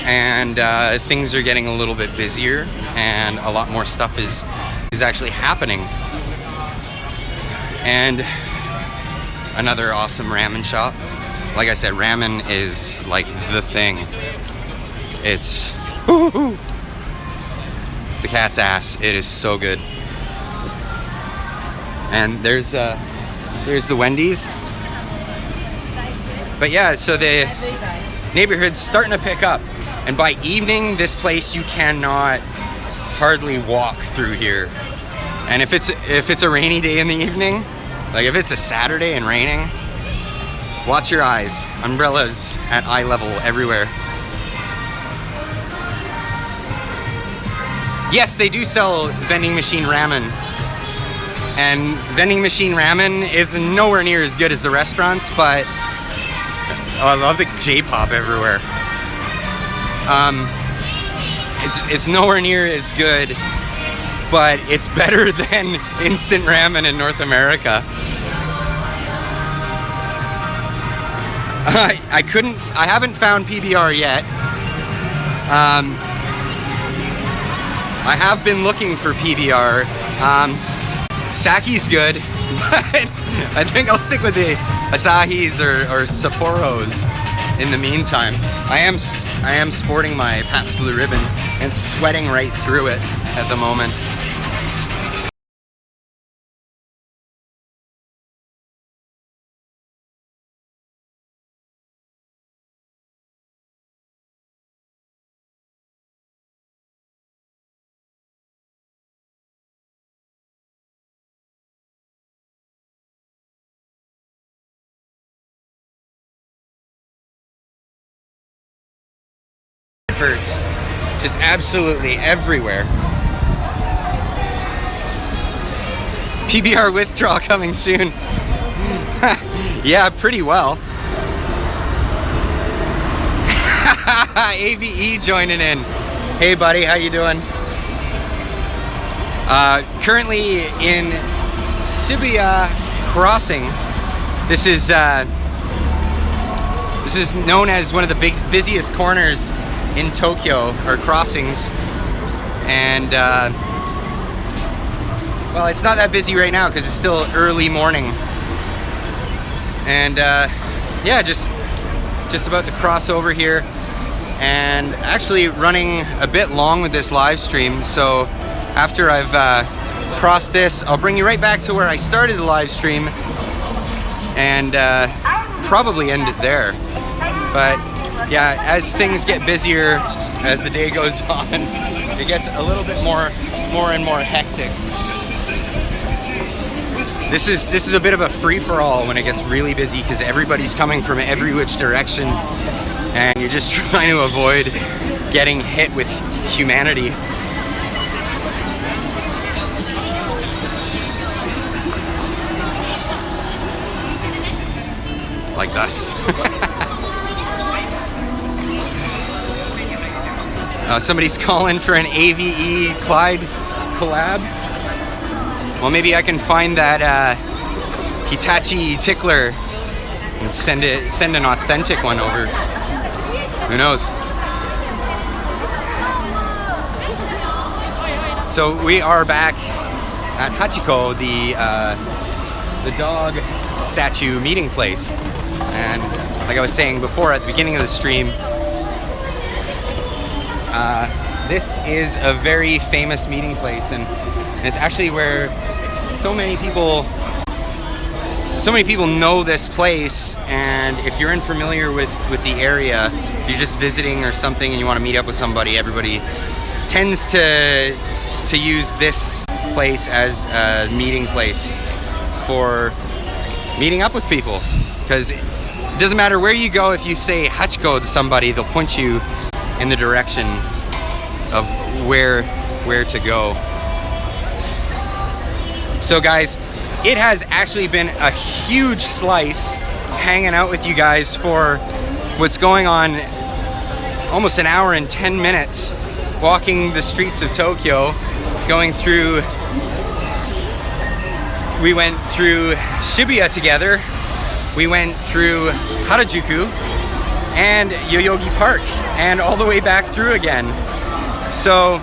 [SPEAKER 1] and things are getting a little bit busier, and a lot more stuff is actually happening. And another awesome ramen shop. Like I said, ramen is like the thing. It's the cat's ass. It is so good. And there's the Wendy's. But yeah, so the neighborhood's starting to pick up. And by evening, this place you cannot hardly walk through here. And if it's a rainy day in the evening, like if it's a Saturday and raining, watch your eyes. Umbrellas at eye level everywhere. Yes, they do sell vending machine ramens. And vending machine ramen is nowhere near as good as the restaurants, but I love the J-pop everywhere. It's nowhere near as good, but it's better than instant ramen in North America. I haven't found PBR yet. I have been looking for PBR. Saki's good, but I think I'll stick with the Asahis or Sapporos in the meantime. I am sporting my Pabst Blue Ribbon and sweating right through it at the moment. Adverts just absolutely everywhere. PBR withdrawal coming soon. Yeah, pretty well. AVE joining in. Hey buddy, how you doing? Currently in Shibuya crossing. This is known as one of the busiest corners in Tokyo, or crossings. And well, it's not that busy right now because it's still early morning. And yeah, just about to cross over here, and actually running a bit long with this live stream. So after I've crossed this, I'll bring you right back to where I started the live stream and probably end it there. But yeah, as things get busier as the day goes on, it gets a little bit more and more hectic. This is a bit of a free-for-all when it gets really busy, because everybody's coming from every which direction, and you're just trying to avoid getting hit with humanity. Like thus. Somebody's calling for an AVE Clyde collab. Well, maybe I can find that Hitachi tickler and send an authentic one over. Who knows? So we are back at Hachiko, the dog statue meeting place. And like I was saying before at the beginning of the stream, this is a very famous meeting place, and it's actually where so many people know this place. And if you're unfamiliar with the area, if you're just visiting or something and you want to meet up with somebody, everybody tends to use this place as a meeting place for meeting up with people, because it doesn't matter where you go. If you say Hachiko to somebody, they'll point you in the direction of where to go. So guys, it has actually been a huge slice hanging out with you guys for what's going on almost an hour and 10 minutes, walking the streets of Tokyo, going through, we went through Shibuya together, we went through Harajuku and Yoyogi Park, and all the way back through again. So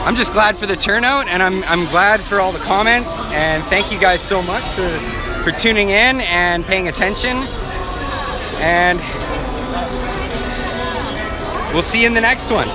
[SPEAKER 1] I'm just glad for the turnout, and I'm glad for all the comments, and thank you guys so much for tuning in and paying attention, and we'll see you in the next one.